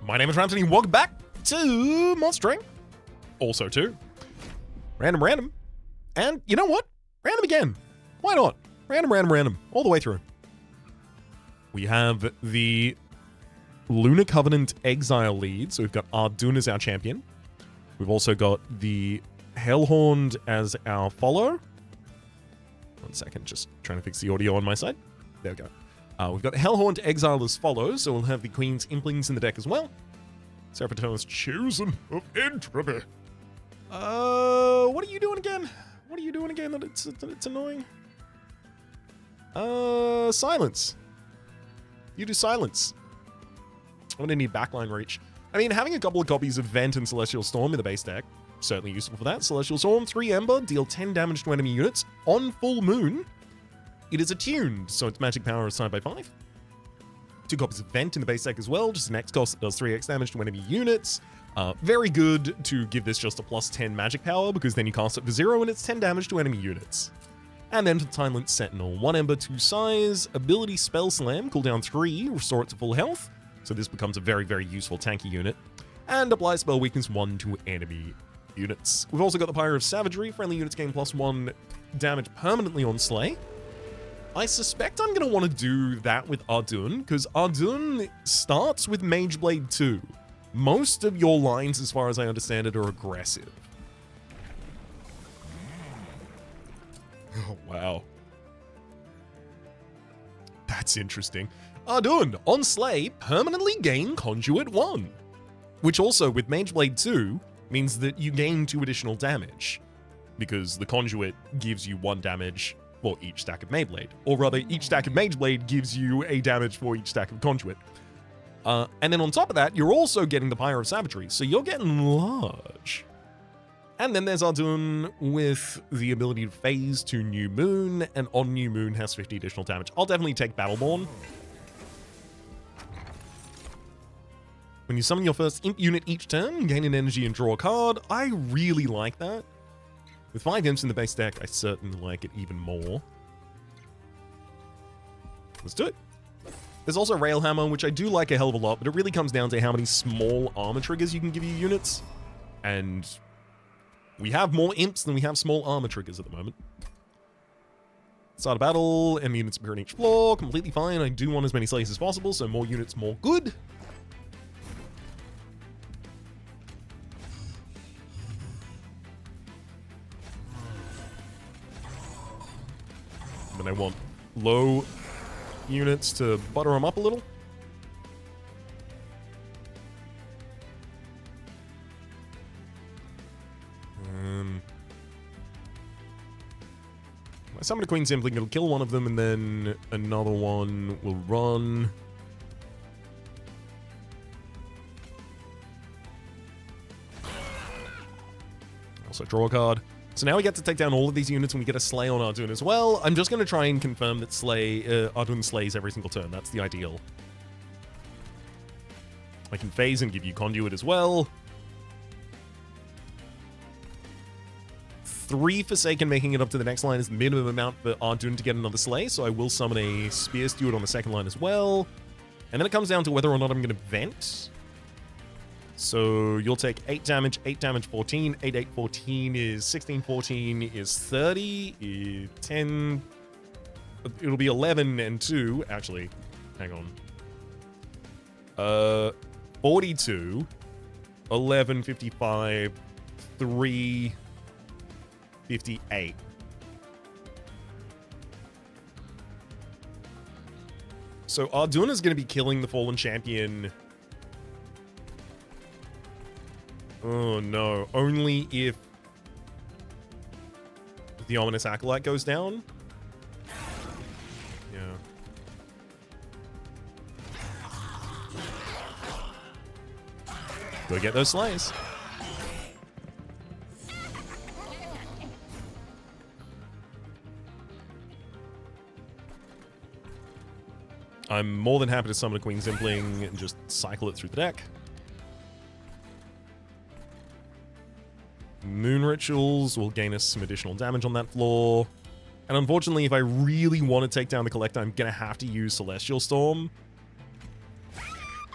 My name is Rhapsody, welcome back to Monster Inc. Also to Random. And you know what? Random again. Why not? Random. All the way through. We have the Lunar Covenant Exile lead, so we've got Ardun as our champion. We've also got the Hellhorned as our follow. 1 second, just trying to fix the audio on my side. There we go. We've got Hellhorned Exile as follows, so we'll have the Queen's Implings in the deck as well. Serapitone's Chosen of Entropy. What are you doing again? That it's annoying? Silence. You do silence. I'm gonna need backline reach. I mean, having a couple of copies of Vent and Celestial Storm in the base deck, certainly useful for that. Celestial Storm, 3 Ember, deal 10 damage to enemy units. On full moon, it is attuned, so its magic power is side by 5. 2 copies of Vent in the base deck as well, just an X cost that does 3x damage to enemy units. Very good to give this just a plus 10 magic power, because then you cast it for 0 and it's 10 damage to enemy units. And then for the Silent Sentinel, 1 Ember, 2 size, ability Spell Slam, cooldown 3, restore it to full health. So this becomes a very, very useful tanky unit. And apply spell weakness 1 to enemy units. We've also got the Pyre of Savagery, friendly units gain plus 1 damage permanently on Slay. I suspect I'm going to want to do that with Ardun, because Ardun starts with Mageblade 2. Most of your lines, as far as I understand it, are aggressive. Oh, wow. That's interesting. Ardun, on Slay, permanently gain Conduit 1. Which also, with Mageblade 2, means that you gain 2 additional damage. Because the Conduit gives you 1 damage for each stack of Mageblade. Or rather, each stack of Mageblade gives you a damage for each stack of Conduit. And then on top of that, you're also getting the Pyre of Savagery, so you're getting large. And then there's Ardun with the ability to phase to New Moon, and on New Moon has 50 additional damage. I'll definitely take Battleborn. When you summon your first imp unit each turn, gain an energy and draw a card. I really like that. With 5 imps in the base deck, I certainly like it even more. Let's do it. There's also Railhammer, which I do like a hell of a lot, but it really comes down to how many small armor triggers you can give your units. And we have more imps than we have small armor triggers at the moment. Start a battle, enemy units appear on each floor, completely fine. I do want as many slays as possible, so more units, more good. And I want low units to butter them up a little. I summon a Queen's Impling, it'll kill one of them, and then another one will run. Also draw a card. So now we get to take down all of these units, and we get a Slay on Ardun as well. I'm just going to try and confirm that Ardun slays every single turn. That's the ideal. I can phase and give you Conduit as well. 3 Forsaken, making it up to the next line, is the minimum amount for Ardun to get another Slay, so I will summon a Spear Steward on the second line as well. And then it comes down to whether or not I'm going to Vent. So you'll take 8 damage, 14, 8, 8, 14 is 16, 14 is 30, 10, it'll be 11 and 2, actually, hang on. 42, 11, 55, 3, 58. So Ardun is going to be killing the Fallen Champion. Oh no, only if the Ominous Acolyte goes down? Yeah. Go get those slays. I'm more than happy to summon a Queen's Impling and just cycle it through the deck. Moon Rituals will gain us some additional damage on that floor. And unfortunately, if I really want to take down the Collector, I'm going to have to use Celestial Storm,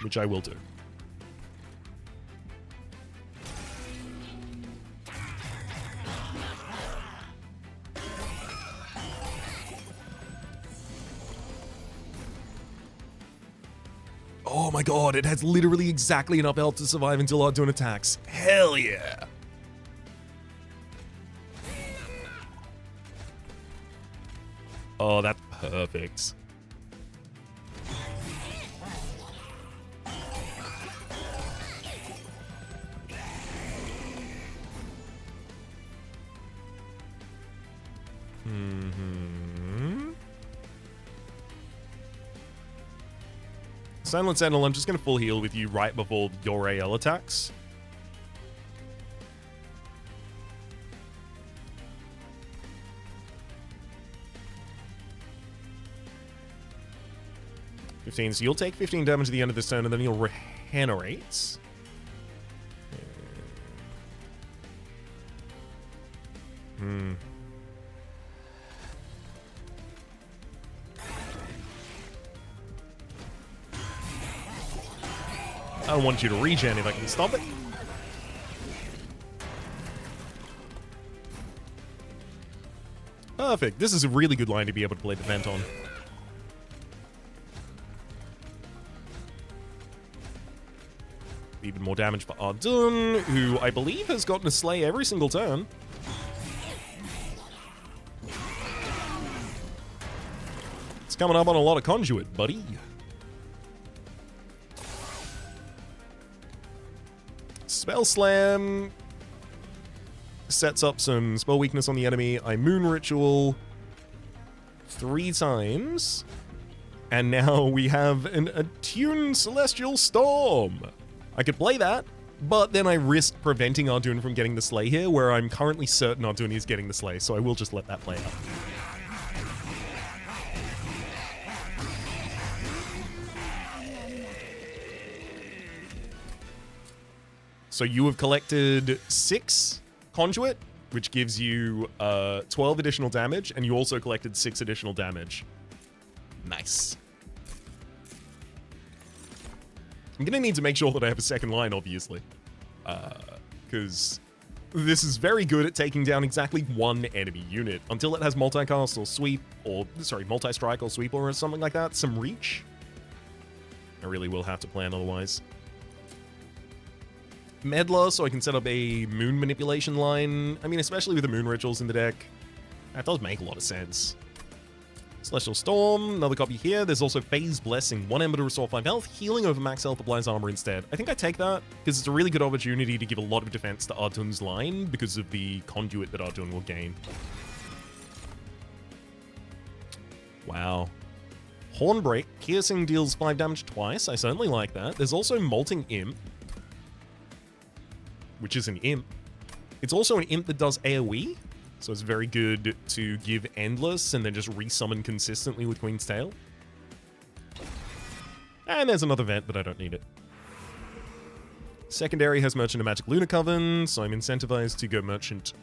which I will do. my god, it has literally exactly enough health to survive until Arjun attacks. Hell yeah. Oh, that's perfect. Silent Sentinel, I'm just going to full heal with you right before your AL attacks. So you'll take 15 damage at the end of this turn, and then you'll regenerate. I don't want you to regen if I can stop it. Perfect. This is a really good line to be able to play the vent on. Even more damage for Ardun, who I believe has gotten a slay every single turn. It's coming up on a lot of conduit, buddy. Spell Slam sets up some spell weakness on the enemy. I Moon Ritual 3 times. And now we have an attuned Celestial Storm. I could play that, but then I risk preventing Ardun from getting the slay here, where I'm currently certain Ardun is getting the slay, so I will just let that play out. So you have collected 6 conduit, which gives you 12 additional damage, and you also collected 6 additional damage. Nice. I'm gonna need to make sure that I have a second line, obviously. Because this is very good at taking down exactly one enemy unit. Until it has multicast or sweep, or, sorry, multi-strike or sweep or something like that, some reach. I really will have to plan otherwise. Meddler, so I can set up a moon manipulation line. I mean, especially with the moon rituals in the deck. That does make a lot of sense. Celestial Storm, another copy here. There's also Phase Blessing, 1 Ember to restore 5 health, healing over max health applies armor instead. I think I take that, because it's a really good opportunity to give a lot of defense to Ardun's line, because of the conduit that Ardun will gain. Wow. Hornbreak, piercing deals 5 damage twice, I certainly like that. There's also Molting Imp, which is an imp. It's also an imp that does AoE, so it's very good to give Endless and then just resummon consistently with Queen's Tail. And there's another vent, but I don't need it. Secondary has Merchant of Magic Lunar Coven, so I'm incentivized to go Merchant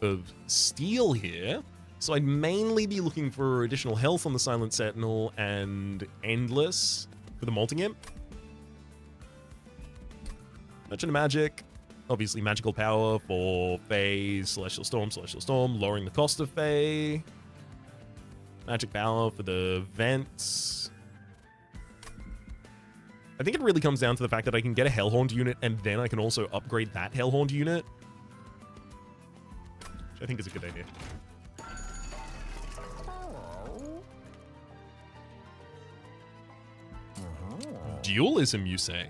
of Steel here. So I'd mainly be looking for additional health on the Silent Sentinel and Endless for the Molting Imp. Merchant of Magic. Obviously, magical power for Fae, Celestial Storm, lowering the cost of Fae. Magic power for the vents. I think it really comes down to the fact that I can get a Hellhorned unit, and then I can also upgrade that Hellhorned unit. Which I think is a good idea. Dualism, you say?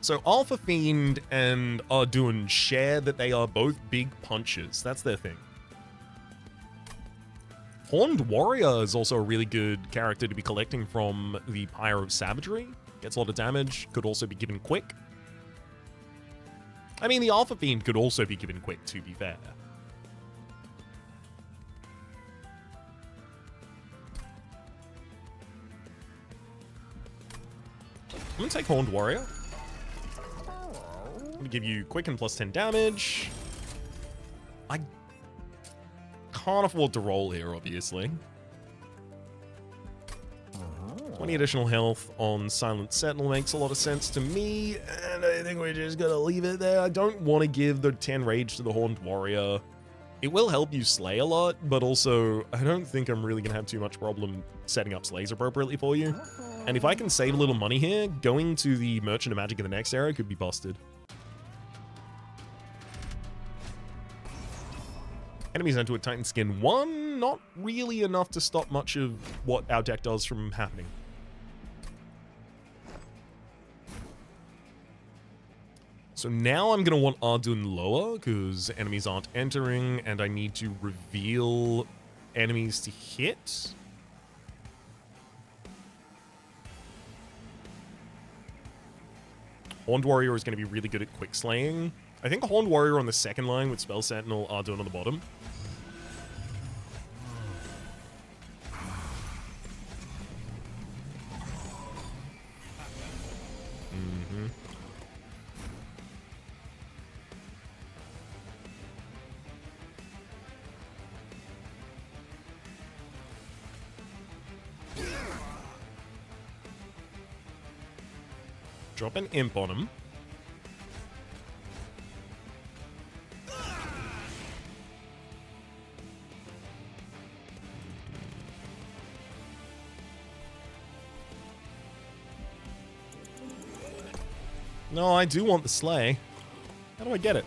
So Alpha Fiend and Ardun share that they are both big punchers. That's their thing. Horned Warrior is also a really good character to be collecting from the Pyre of Savagery. Gets a lot of damage, could also be given quick. I mean, the Alpha Fiend could also be given quick, to be fair. I'm gonna take Horned Warrior. I'm gonna give you quick and plus 10 damage. I can't afford to roll here, obviously. 20 additional health on Silent Sentinel makes a lot of sense to me, and I think we're just gonna leave it there. I don't want to give the 10 rage to the Horned Warrior. It will help you slay a lot, but also I don't think I'm really gonna have too much problem setting up slays appropriately for you. And if I can save a little money here, going to the Merchant of Magic in the next era could be busted. Enemies enter with Titan Skin 1, not really enough to stop much of what our deck does from happening. So now I'm going to want Ardun lower, because enemies aren't entering, and I need to reveal enemies to hit. Horned Warrior is going to be really good at quick slaying. I think Horned Warrior on the second line with Spell Sentinel, Ardun on the bottom. Drop an imp on him. No, I do want the slay. How do I get it?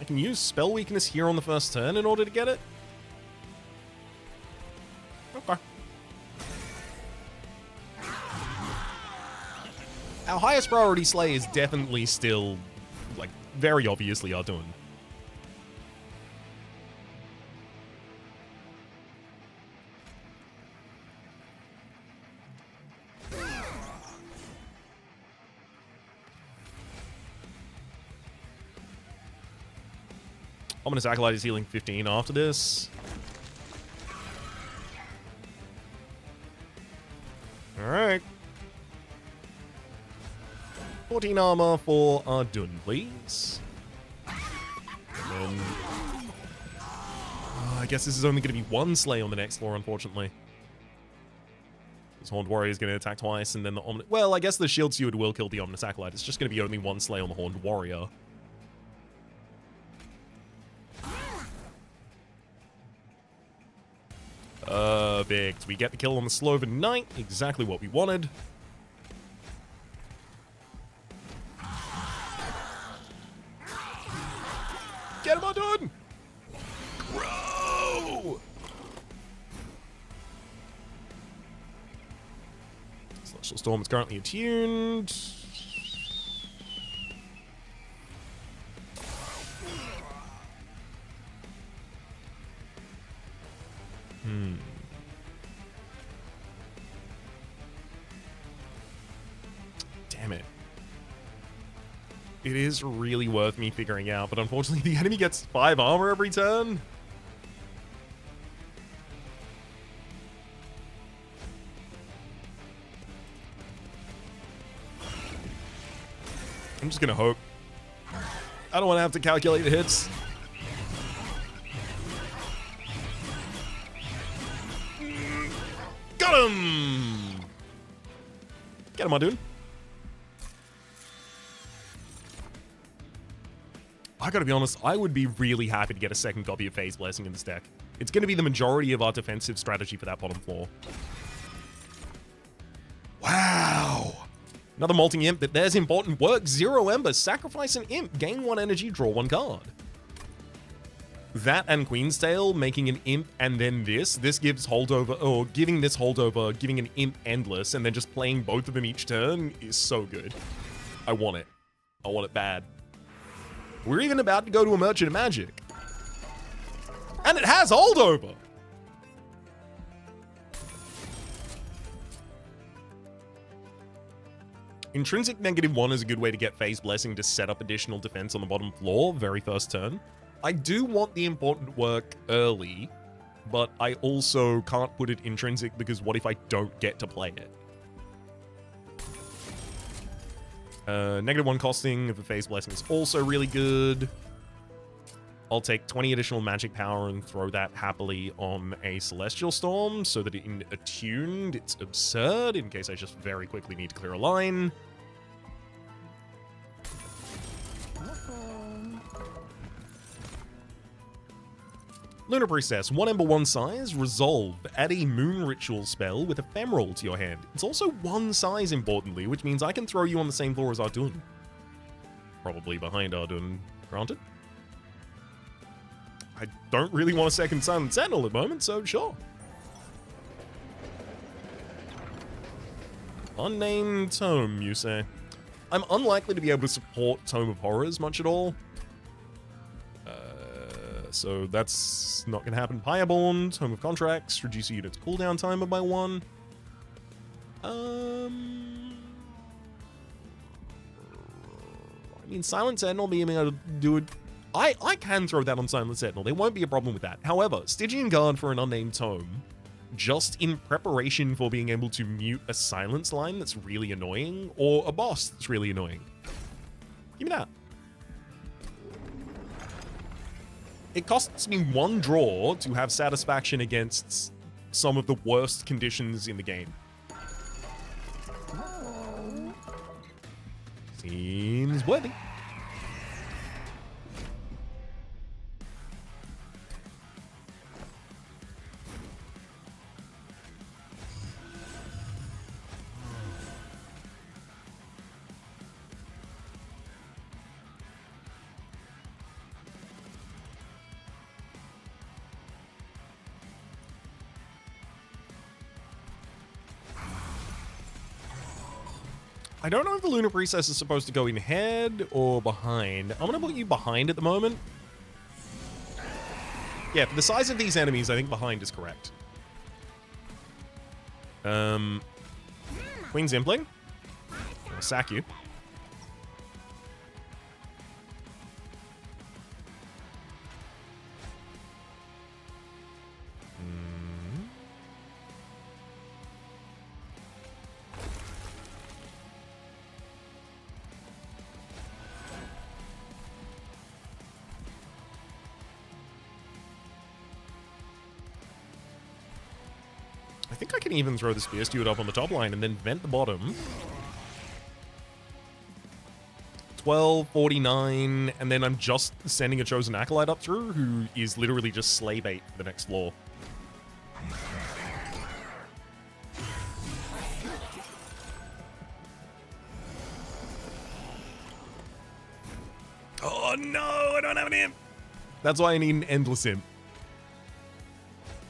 I can use Spell Weakness here on the first turn in order to get it? Okay. Our highest priority slay is definitely still, like, very obviously Ardun. Ominous Acolyte is healing 15 after this. Alright. 14 armor for Ardun, please. And then, I guess this is only going to be one slay on the next floor, unfortunately. This Horned Warrior is going to attack twice, and then the Ominous... Well, I guess the Shield Steward will kill the Ominous Acolyte. It's just going to be only one slay on the Horned Warrior. Perfect. We get the kill on the Sloven Knight. Exactly what we wanted. Get him undone! Grow! Celestial Storm is currently attuned. Damn it. It is really worth me figuring out, but unfortunately the enemy gets 5 armor every turn. I'm just gonna hope. I don't want to have to calculate the hits. Got him! Get him, my dude. I gotta be honest, I would be really happy to get a second copy of Phase Blessing in this deck. It's gonna be the majority of our defensive strategy for that bottom floor. Wow! Another Molting Imp, but there's important work. 0 Ember, sacrifice an Imp, gain 1 energy, draw 1 card. That and Queen's Tale making an Imp and then this gives holdover, or giving this holdover, giving an Imp endless, and then just playing both of them each turn is so good. I want it. I want it bad. We're even about to go to a Merchant of Magic. And it has holdover! Intrinsic -1 is a good way to get Phase Blessing to set up additional defense on the bottom floor, very first turn. I do want the important work early, but I also can't put it intrinsic because what if I don't get to play it? -1 costing of the Phase Blessing is also really good. I'll take 20 additional magic power and throw that happily on a Celestial Storm so that in Attuned, it's absurd in case I just very quickly need to clear a line. Lunar Priestess, 1 Ember, 1 size, Resolve. Add a Moon Ritual spell with Ephemeral to your hand. It's also 1 size, importantly, which means I can throw you on the same floor as Ardun. Probably behind Ardun, granted. I don't really want a second Silent Sentinel at the moment, so sure. Unnamed Tome, you say? I'm unlikely to be able to support Tome of Horrors much at all. So that's not going to happen. Pyreborn, Tome of Contracts, reduce a unit's cooldown timer by 1. I mean, Silent Sentinel being able to do it. I can throw that on Silent Sentinel. There won't be a problem with that. However, Stygian Guard for an unnamed tome, just in preparation for being able to mute a silence line that's really annoying, or a boss that's really annoying. Give me that. It costs me 1 draw to have satisfaction against some of the worst conditions in the game. Seems worthy. I don't know if the Lunar Priestess is supposed to go in head or behind. I'm going to put you behind at the moment. Yeah, for the size of these enemies, I think behind is correct. Queen's Impling. I'll sack you. I think I can even throw the Spear Steward up on the top line and then vent the bottom. 1249, and then I'm just sending a Chosen Acolyte up through, who is literally just slay bait for the next floor. Oh no, I don't have an imp! That's why I need an Endless Imp.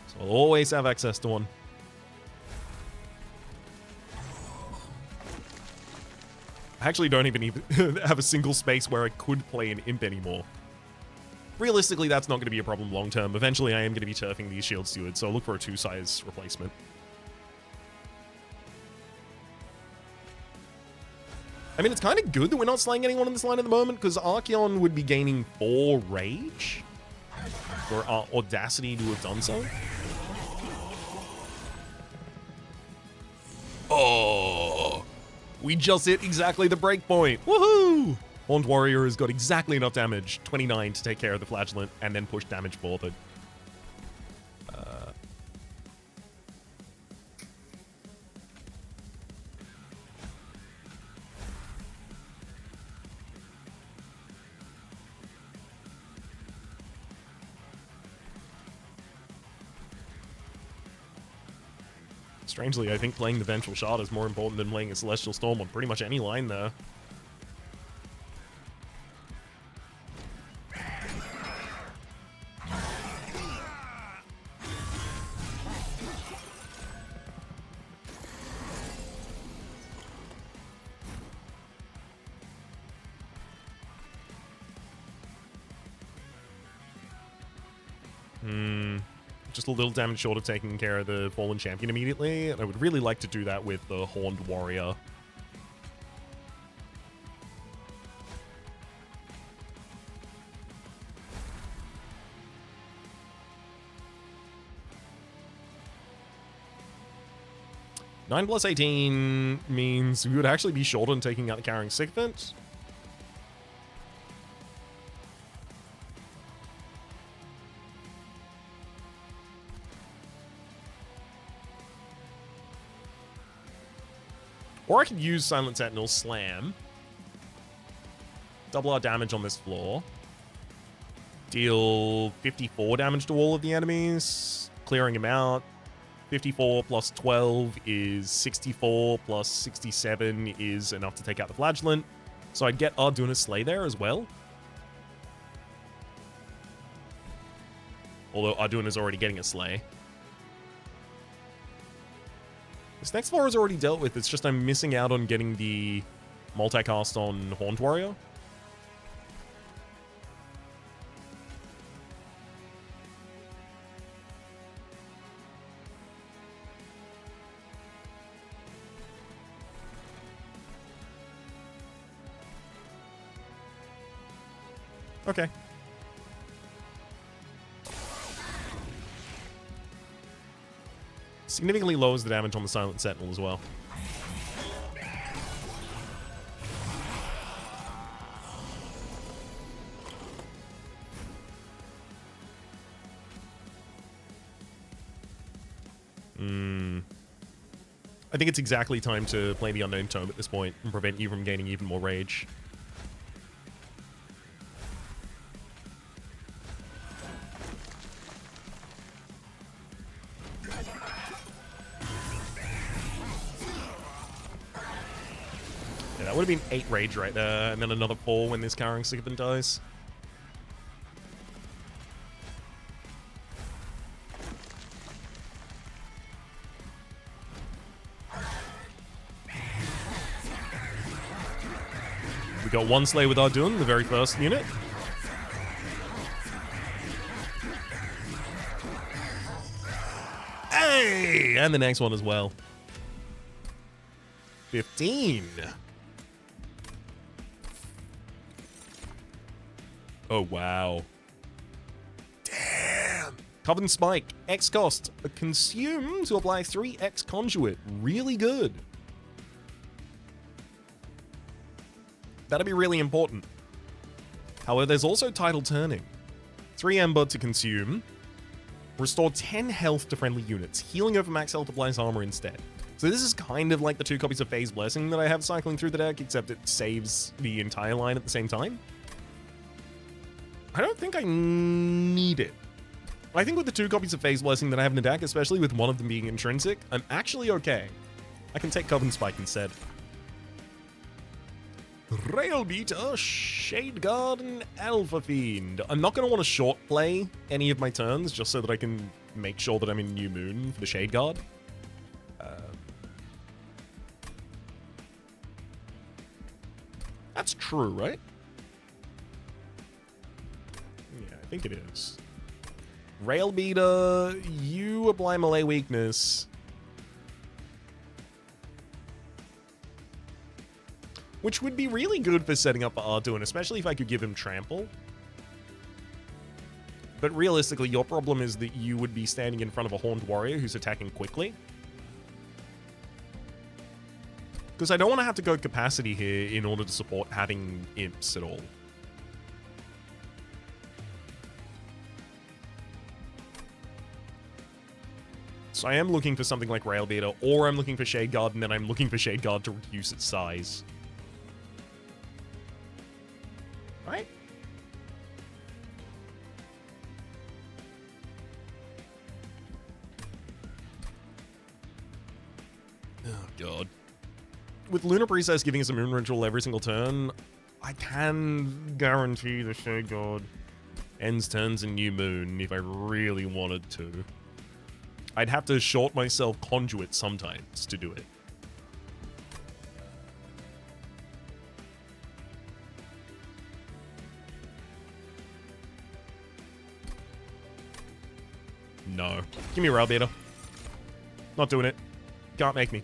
So I'll always have access to one. I actually don't even have a single space where I could play an imp anymore. Realistically, that's not going to be a problem long term. Eventually, I am going to be turfing these Shield Stewards, so I'll look for a 2-size replacement. I mean, it's kind of good that we're not slaying anyone on this line at the moment, because Archeon would be gaining 4 rage for our audacity to have done so. Oh! We just hit exactly the break point. Woohoo! Horned Warrior has got exactly enough damage, 29, to take care of the Flagellant and then push damage forward. Strangely, I think playing the Vengeful Shard is more important than playing a Celestial Storm on pretty much any line there. Just a little damage short of taking care of the Fallen Champion immediately, and I would really like to do that with the Horned Warrior. 9 plus 18 means we would actually be short on taking out the Carrying Sycophant. Or I could use Silent Sentinel Slam. Double our damage on this floor. Deal 54 damage to all of the enemies. Clearing him out. 54 plus 12 is 64 plus 67 is enough to take out the Flagellant. So I'd get Arduna's Slay there as well. Although Arduna's already getting a Slay. This next floor is already dealt with. It's just I'm missing out on getting the multicast on Horned Warrior. Okay. Significantly lowers the damage on the Silent Sentinel as well. I think it's exactly time to play the Unknown Tome at this point and prevent you from gaining even more rage. That would have been 8 rage right there, and then another 4 when this Carrying Sycophant dies. We got 1 Slay with Ardun, the very first unit. Hey! And the next one as well. 15. Oh, wow. Damn. Coven Spike. X cost. Consume to apply 3 X Conduit. Really good. That'll be really important. However, there's also Tidal Turning. 3 Ember to consume. Restore 10 health to friendly units. Healing over max health applies armor instead. So this is kind of like the 2 copies of Phase Blessing that I have cycling through the deck, except it saves the entire line at the same time. I don't think I need it. I think with the 2 copies of Phase Blessing that I have in the deck, especially with one of them being intrinsic, I'm actually okay. I can take Coven Spike instead. Rail Beater, Shade Guard, and Alpha Fiend. I'm not going to want to short play any of my turns just so that I can make sure that I'm in New Moon for the Shade Guard. That's true, right? Yeah, I think it is. Rail Beater, you apply melee weakness. Which would be really good for setting up for Arduin, especially if I could give him Trample. But realistically, your problem is that you would be standing in front of a Horned Warrior who's attacking quickly. Because I don't want to have to go capacity here in order to support having imps at all. So I am looking for something like Rail Beater, or I'm looking for Shade Guard, and then I'm looking for Shade Guard to reduce its size. Right? Oh, God. With Lunar Priestess giving us a Moon Ritual every single turn, I can guarantee the Shade Guard ends turns in New Moon if I really wanted to. I'd have to short myself Conduit sometimes to do it. No. Give me a Rail Beater. Not doing it. Can't make me.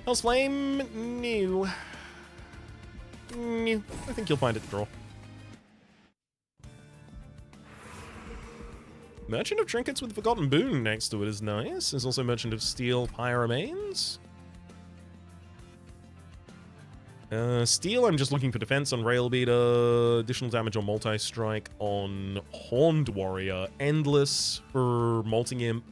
Hell's Flame, new. New. I think you'll find it to draw. Merchant of Trinkets with Forgotten Boon next to it is nice. There's also Merchant of Steel Pyramanes. Steel, I'm just looking for defense on Rail Beater, additional damage on Multi-Strike on Horned Warrior, Endless for Molting Imp.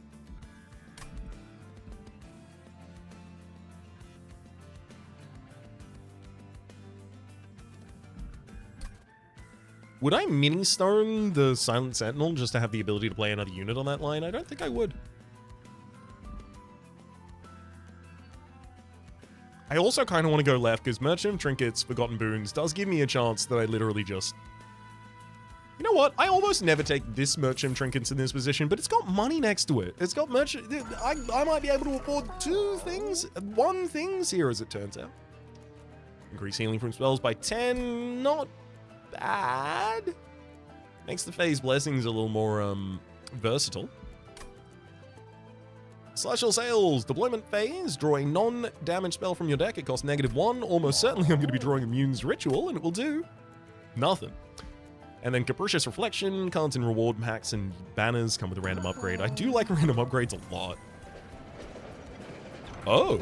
Would I mini-stone the Silent Sentinel just to have the ability to play another unit on that line? I don't think I would. I also kind of want to go left because Merchant of Trinkets, Forgotten Boons does give me a chance that I literally just... You know what? I almost never take this Merchant of Trinkets in this position, but it's got money next to it. It's got Merchant... I might be able to afford one things here as it turns out. Increase healing from spells by 10. Not bad. Makes the Phase Blessings a little more versatile. Celestial Sails, deployment phase, draw a non-damage spell from your deck. It costs -1. Almost certainly I'm going to be drawing Immune's Ritual, and it will do nothing. And then Capricious Reflection, cards in reward packs and banners come with a random upgrade. I do like random upgrades a lot. Oh.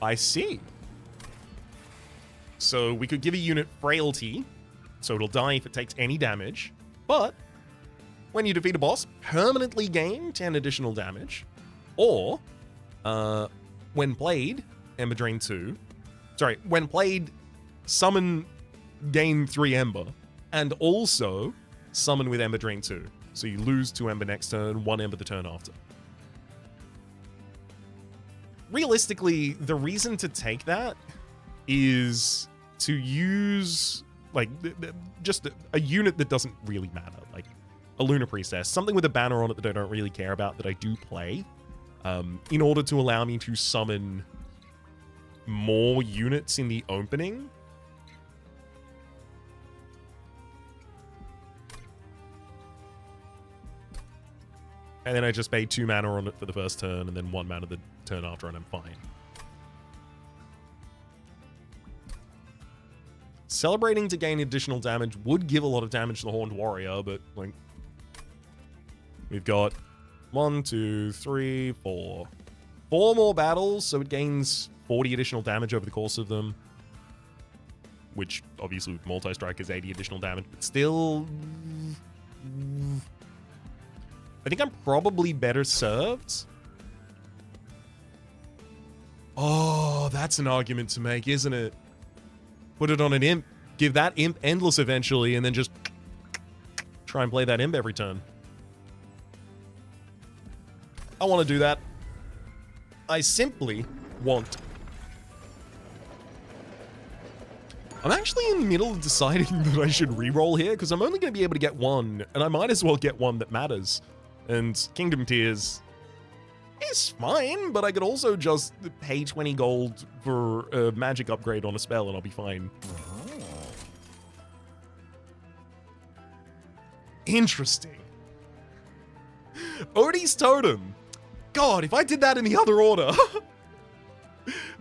I see. So we could give a unit Frailty, so it'll die if it takes any damage, but when you defeat a boss, permanently gain 10 additional damage, or when played, Ember Drain 2, when played, summon, gain 3 Ember, and also summon with Ember Drain 2. So you lose 2 Ember next turn, 1 Ember the turn after. Realistically, the reason to take that is to use, like, just a unit that doesn't really matter, like a Lunar Priestess, something with a banner on it that I don't really care about that I do play, in order to allow me to summon more units in the opening. And then I just pay 2 mana on it for the first turn, and then 1 mana the turn after, and I'm fine. Celebrating to gain additional damage would give a lot of damage to the Horned Warrior, but, like, we've got 1, 2, 3, 4. 4 more battles, so it gains 40 additional damage over the course of them. Which, obviously, with Multi-Strike is 80 additional damage, but still... I think I'm probably better served. Oh, that's an argument to make, isn't it? Put it on an imp, give that imp endless eventually, and then just try and play that imp every turn. I want to do that. I simply want. I'm actually in the middle of deciding that I should reroll here, because I'm only going to be able to get 1, and I might as well get 1 that matters. And Kingdom Tears is fine, but I could also just pay 20 gold for a magic upgrade on a spell and I'll be fine. Interesting. Odie's Totem. God, if I did that in the other order.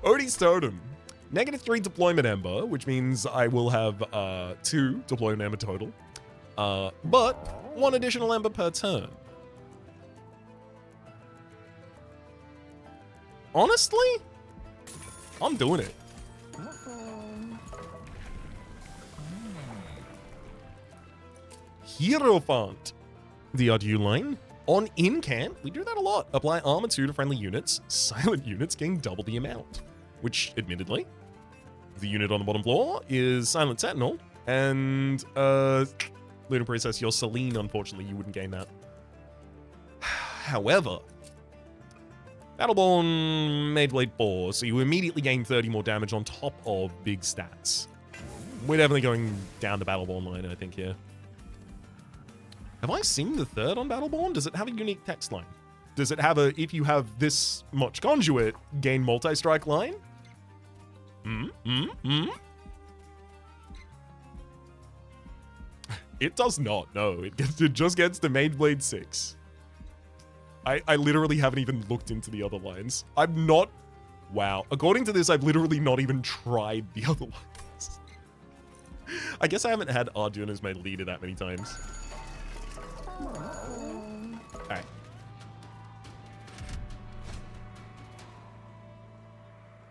Odie's Totem. -3 deployment Ember, which means I will have 2 deployment Ember total. But 1 additional Ember per turn. Honestly, I'm doing it. Hierophant. The Adieu line. On in-camp, we do that a lot. Apply armor 2 to friendly units. Silent units gain double the amount. Which, admittedly, the unit on the bottom floor is Silent Sentinel. And, Lunar Princess, you're Celine, unfortunately, you wouldn't gain that. However, Battleborn Mageblade 4, so you immediately gain 30 more damage on top of big stats. We're definitely going down the Battleborn line, I think, here. Have I seen the 3rd on Battleborn? Does it have a unique text line? Does it have a, if you have this much conduit, gain multi-strike line? It does not, no. It just gets the Mageblade 6. I literally haven't even looked into the other lines. I'm not... Wow. According to this, I've literally not even tried the other lines. I guess I haven't had Arjun as my leader that many times.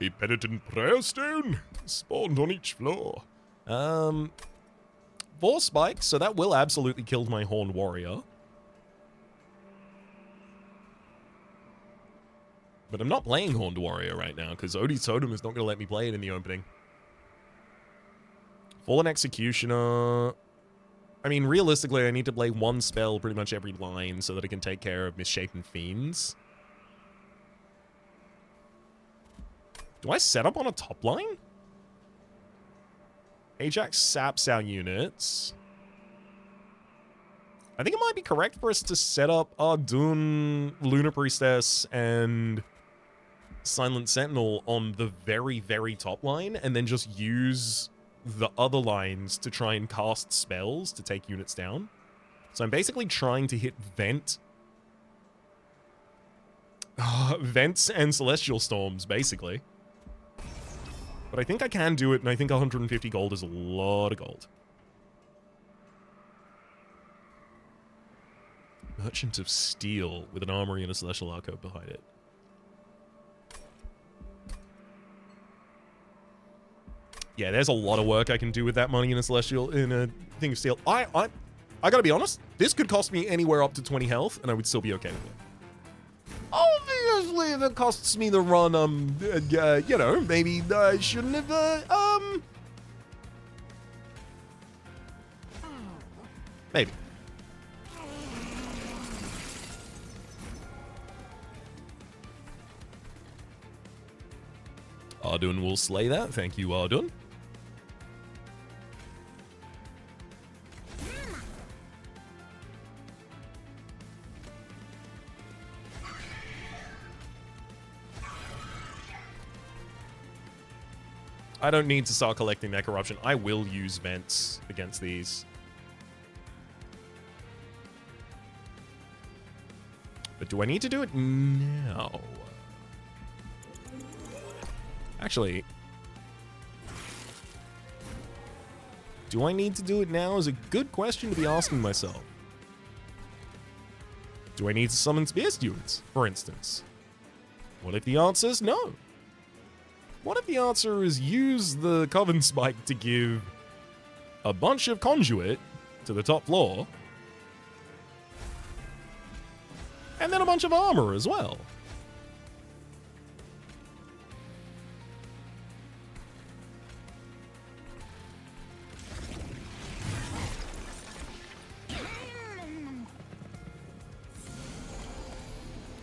A penitent prayer stone spawned on each floor. 4 spikes, so that will absolutely kill my Horned Warrior. But I'm not playing Horned Warrior right now, because Odie's Totem is not going to let me play it in the opening. Fallen Executioner. I mean, realistically, I need to play 1 spell pretty much every line so that I can take care of Misshapen Fiends. Do I set up on a top line? Ajax saps our units. I think it might be correct for us to set up Ardun, Lunar Priestess, and Silent Sentinel on the very, very top line, and then just use the other lines to try and cast spells to take units down. So I'm basically trying to hit Vents and Celestial Storms, basically. But I think I can do it, and I think 150 gold is a lot of gold. Merchant of Steel with an armory and a Celestial Arcode behind it. Yeah, there's a lot of work I can do with that money in a Celestial, in a Thing of Steel. I gotta be honest, this could cost me anywhere up to 20 health, and I would still be okay with it. Obviously, if it costs me the run, you know, maybe I shouldn't have, maybe. Ardun will slay that. Thank you, Ardun. I don't need to start collecting that corruption. I will use vents against these. But do I need to do it now? Actually, do I need to do it now is a good question to be asking myself. Do I need to summon Spear Stewards, for instance? What if the answer is no? What if the answer is use the Coven Spike to give a bunch of Conduit to the top floor, and then a bunch of armor as well?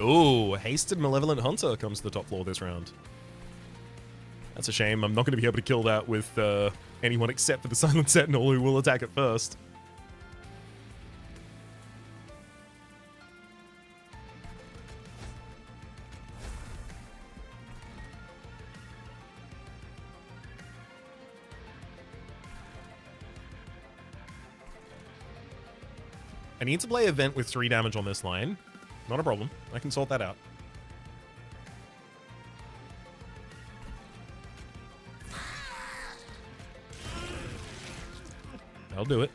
Ooh, Hasted Malevolent Hunter comes to the top floor this round. That's a shame. I'm not going to be able to kill that with anyone except for the Silent Sentinel, who will attack it first. I need to play Event with 3 damage on this line. Not a problem. I can sort that out. I'll do it.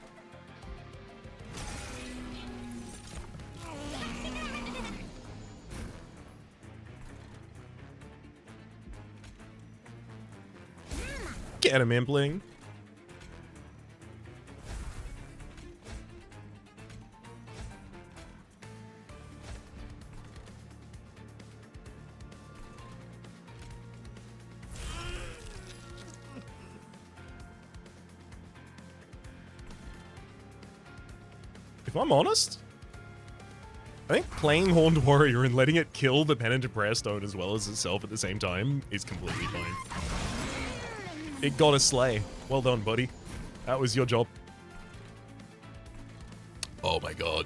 Get him, Impling. If I'm honest, I think playing Horned Warrior and letting it kill the Penitent Prayer Stone as well as itself at the same time is completely fine. It got a slay. Well done, buddy. That was your job. Oh my god.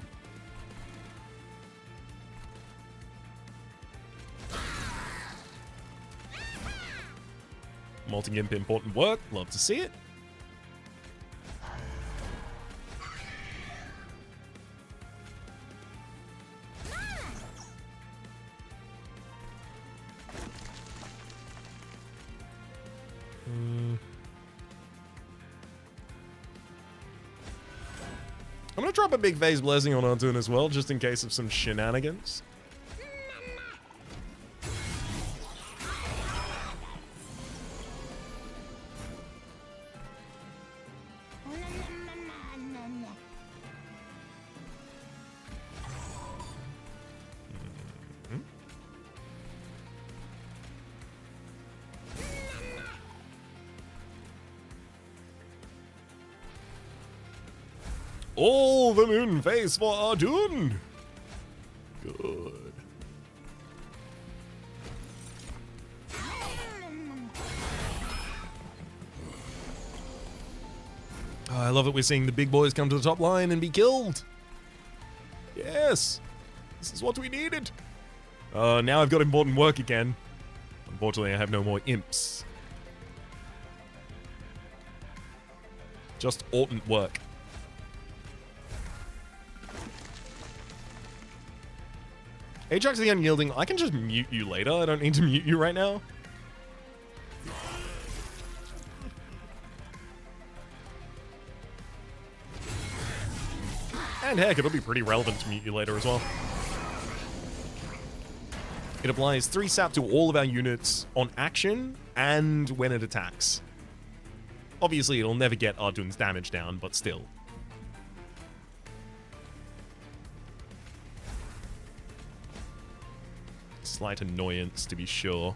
Multi-imp, important work. Love to see it. I'm gonna drop a big phase blessing on Ardun as well, just in case of some shenanigans. All the moon face for Ardun. Good. Oh, I love it. We're seeing the big boys come to the top line and be killed. Yes. This is what we needed. Now I've got important work again. Unfortunately, I have no more imps. Just important work. Ajax the Unyielding, I can just mute you later. I don't need to mute you right now. And heck, it'll be pretty relevant to mute you later as well. It applies 3 sap to all of our units on action and when it attacks. Obviously, it'll never get Ardun's damage down, but still. Slight annoyance, to be sure.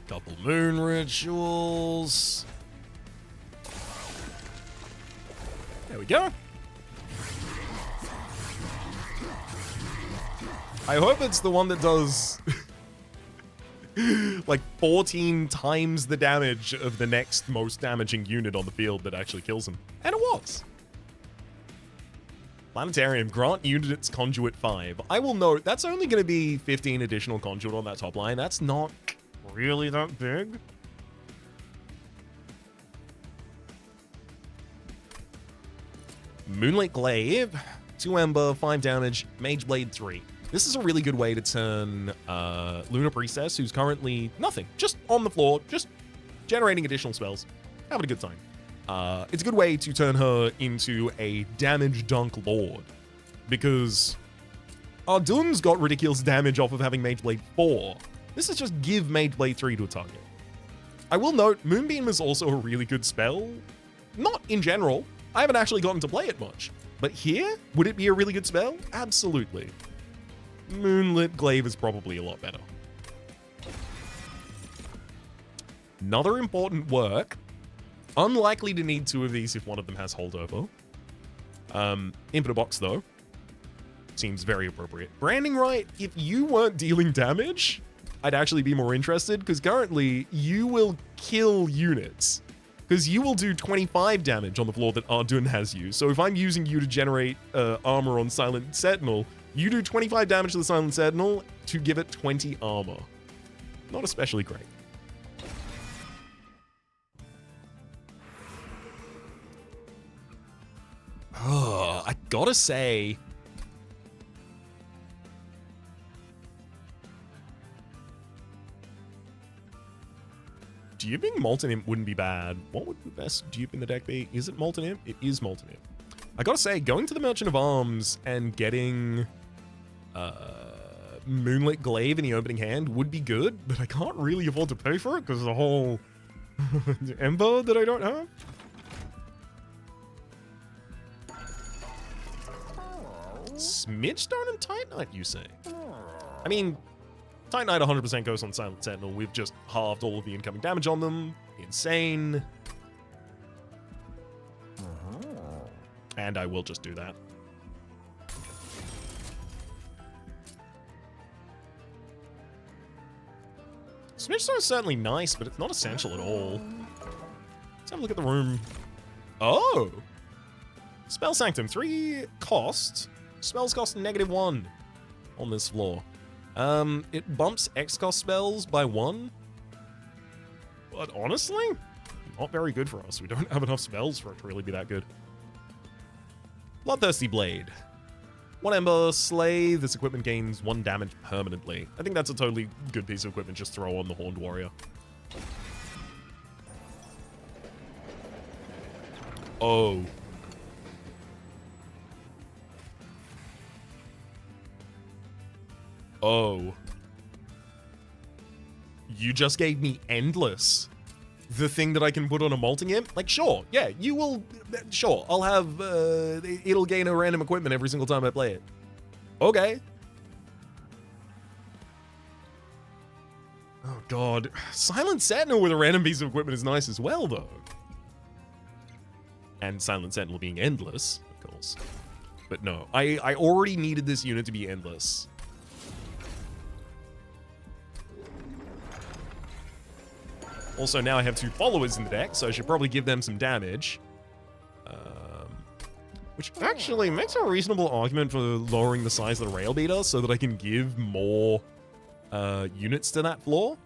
Double moon rituals. There we go. I hope it's the one that does like 14 times the damage of the next most damaging unit on the field that actually kills him. And it was. Planetarium, grant units conduit 5. I will note, that's only going to be 15 additional conduit on that top line. That's not really that big. Moonlit Glaive, 2 Ember, 5 damage, Mageblade 3. This is a really good way to turn Lunar Priestess, who's currently nothing, just on the floor, just generating additional spells, having a good time. It's a good way to turn her into a damage dunk lord, because Ardun's got ridiculous damage off of having Mageblade 4. This is just give Mageblade 3 to a target. I will note, Moonbeam is also a really good spell. Not in general. I haven't actually gotten to play it much. But here, would it be a really good spell? Absolutely. Moonlit Glaive is probably a lot better. Another important work. Unlikely to need 2 of these if one of them has holdover. Infinite Box, though. Seems very appropriate. Branding Right, if you weren't dealing damage, I'd actually be more interested, because currently, you will kill units. Because you will do 25 damage on the floor that Ardun has you. So if I'm using you to generate armor on Silent Sentinel, you do 25 damage to the Silent Sentinel to give it 20 armor. Not especially great. Oh, I gotta say, duping Molten Imp wouldn't be bad. What would the best dupe in the deck be? Is it Molten Imp? It is Molten Imp. I gotta say, going to the Merchant of Arms and getting Moonlit Glaive in the opening hand would be good, but I can't really afford to pay for it because of the whole Ember that I don't have. Smidgestone and Titanite, you say? I mean, Titanite 100% goes on Silent Sentinel. We've just halved all of the incoming damage on them. Insane. And I will just do that. Smidgestone is certainly nice, but it's not essential at all. Let's have a look at the room. Oh! Spell Sanctum, 3 cost. Spells cost -1 on this floor. It bumps X cost spells by 1. But honestly, not very good for us. We don't have enough spells for it to really be that good. Bloodthirsty Blade. 1 Ember, slay. This equipment gains 1 damage permanently. I think that's a totally good piece of equipment just throw on the Horned Warrior. Oh. Oh. You just gave me Endless. the thing that I can put on a molting imp? Like, sure, yeah, you will, sure, I'll have, it'll gain a random equipment every single time I play it. Okay. Oh god, Silent Sentinel with a random piece of equipment is nice as well, though. And Silent Sentinel being endless, of course. But no, I already needed this unit to be endless. Also, now I have 2 followers in the deck, so I should probably give them some damage. Which actually makes a reasonable argument for lowering the size of the rail beater so that I can give more units to that floor.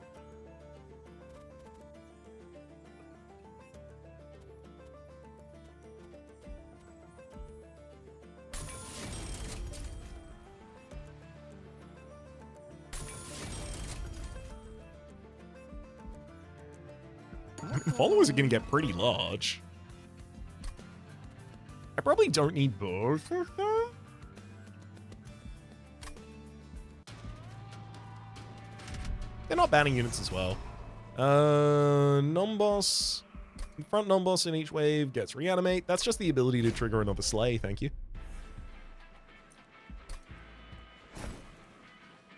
Followers are going to get pretty large. I probably don't need both of them. They're not banning units as well. Non-boss. Front non-boss in each wave gets reanimate. That's just the ability to trigger another slay, thank you.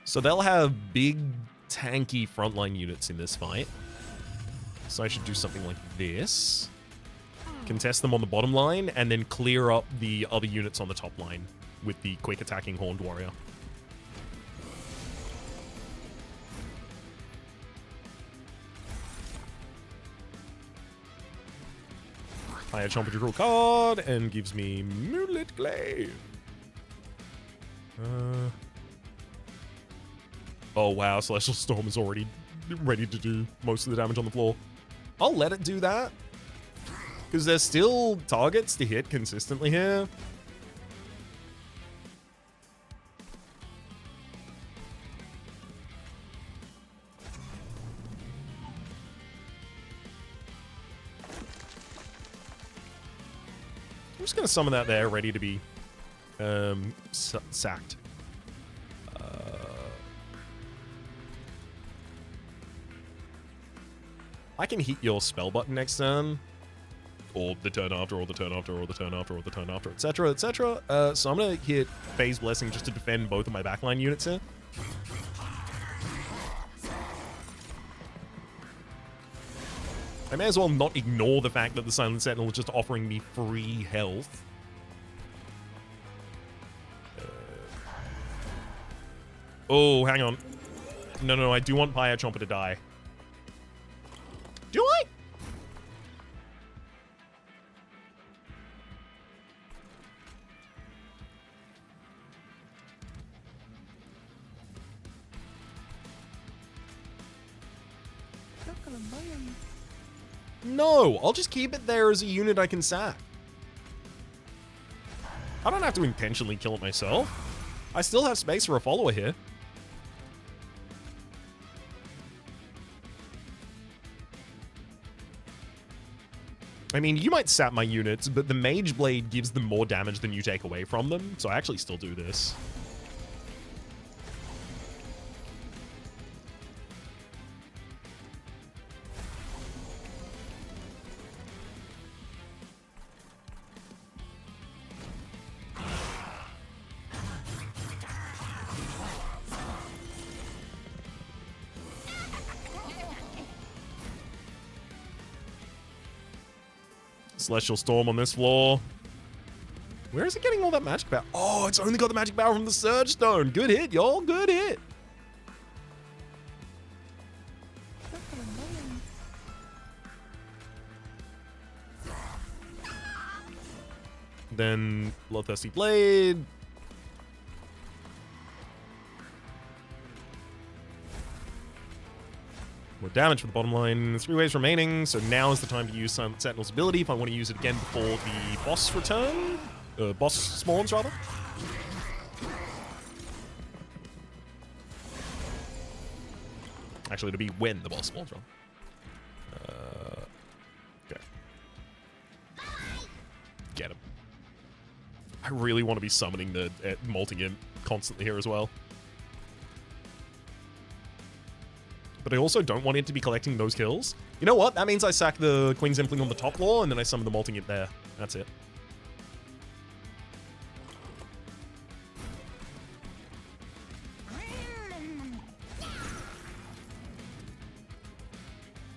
So they'll have big, tanky frontline units in this fight. So I should do something like this. Contest them on the bottom line, and then clear up the other units on the top line with the quick attacking Horned Warrior. Higher Chomper draw card, and gives me Moonlit Glaive. Oh wow, Celestial Storm is already ready to do most of the damage on the floor. I'll let it do that. Because there's still targets to hit consistently here. I'm just going to summon that there, ready to be sacked. I can hit your spell button next turn. Or the turn after, or the turn after, or the turn after, or the turn after, etc., etc. So I'm going to hit Phase Blessing just to defend both of my backline units here. I may as well not ignore the fact that the Silent Sentinel is just offering me free health. Oh, hang on. No, I do want Pyre Chomper to die. Do I? No, I'll just keep it there as a unit I can sack. I don't have to intentionally kill it myself. I still have space for a follower here. I mean, you might sap my units, but the Mageblade gives them more damage than you take away from them, so I actually still do this. Celestial Storm on this floor. Where is it getting all that magic power? Oh, it's only got the magic power from the Surge Stone. Good hit, y'all. Good hit. Then Bloodthirsty Blade. More damage for the bottom line. 3 waves remaining, so now is the time to use Silent Sentinel's ability if I want to use it again before the boss return. Boss spawns, rather. Actually, it'll be when the boss spawns, rather. Okay. Get him. I really want to be summoning the Molting Imp constantly here as well. But but I also don't want it to be collecting those kills. You know what? That means I sack the Queen's Impling on the top floor, and then I summon the Molting Imp there. That's it.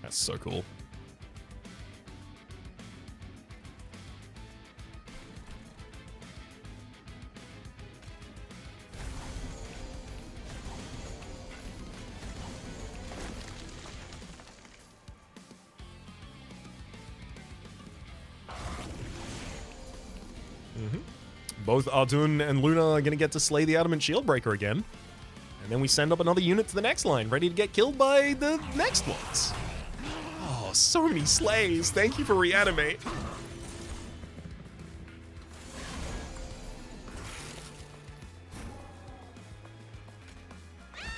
That's so cool. Both Ardun and Luna are going to get to slay the Adamant Shieldbreaker again. And then we send up another unit to the next line, ready to get killed by the next ones. Oh, so many slays. Thank you for Reanimate.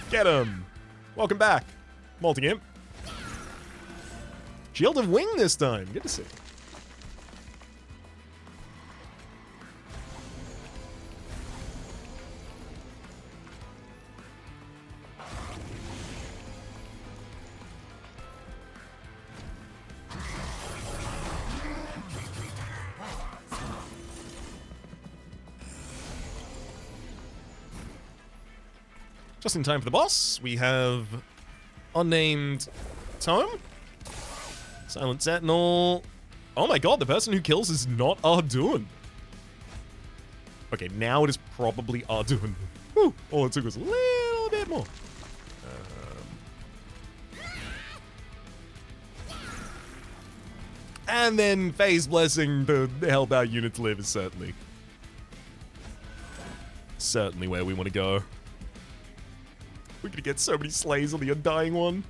Get him. Welcome back. Multi-Imp. Shield of Wing this time. Good to see. Just in time for the boss, we have unnamed Tome, Silent Sentinel. Oh my god, the person who kills is not Ardun. Okay, now it is probably Ardun. Whew, all it took was a little bit more. And then Phase Blessing to help our units live is certainly where we want to go. We're gonna get so many slays on the Undying one.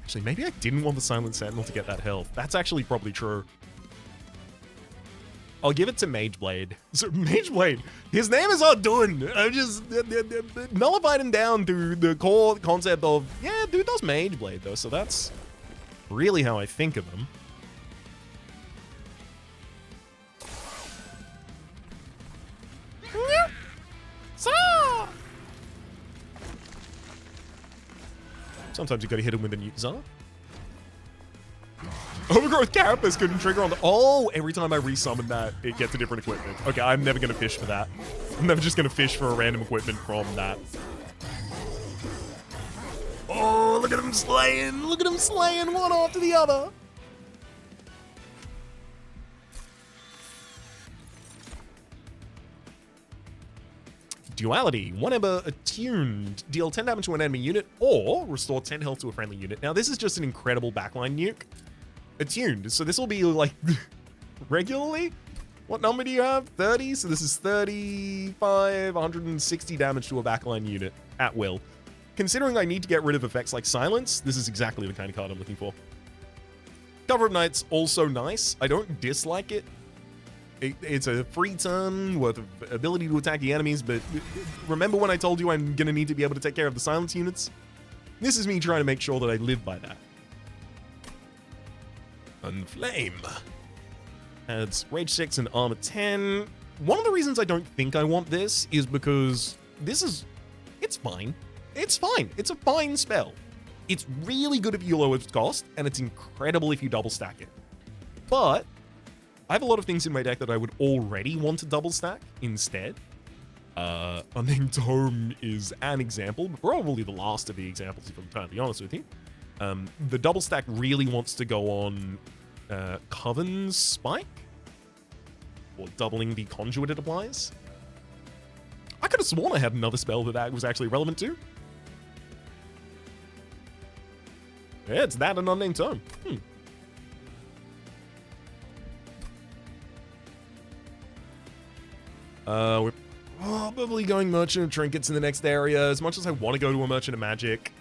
Actually, maybe I didn't want the Silent Sentinel to get that health. That's actually probably true. I'll give it to Mageblade. So, Mageblade, his name is Ardun. I just nullified him down to the core concept of, yeah, dude does Mageblade, though, so that's really how I think of him. Sometimes you gotta hit him with a Newt Czar. Overgrowth Carapace couldn't trigger on the... Oh, every time I resummon that, it gets a different equipment. Okay, I'm never gonna fish for that. I'm never just gonna fish for a random equipment from that. Oh, look at him slaying! Look at him slaying one after the other! Duality. One Ember attuned. Deal 10 damage to an enemy unit or restore 10 health to a friendly unit. Now, this is just an incredible backline nuke. Attuned. So this will be like regularly. What number do you have? 30? So this is 35, 160 damage to a backline unit at will. Considering I need to get rid of effects like Silence, this is exactly the kind of card I'm looking for. Cover of Night's also nice. I don't dislike it. It's a free turn worth of ability to attack the enemies, but remember when I told you I'm going to need to be able to take care of the silence units? This is me trying to make sure that I live by that. Unflame. Adds Rage 6 and Armor 10. One of the reasons I don't think I want this is because it's fine. It's fine. It's a fine spell. It's really good if you lower its cost, and it's incredible if you double stack it. But I have a lot of things in my deck that I would already want to double stack instead. Unnamed Tome is an example, but probably the last of the examples, if I'm entirely honest with you. The double stack really wants to go on Coven's Spike, or doubling the conduit it applies. I could have sworn I had another spell that was actually relevant to. Yeah, it's that and Unnamed Tome. We're probably going Merchant of Trinkets in the next area. As much as I want to go to a Merchant of Magic,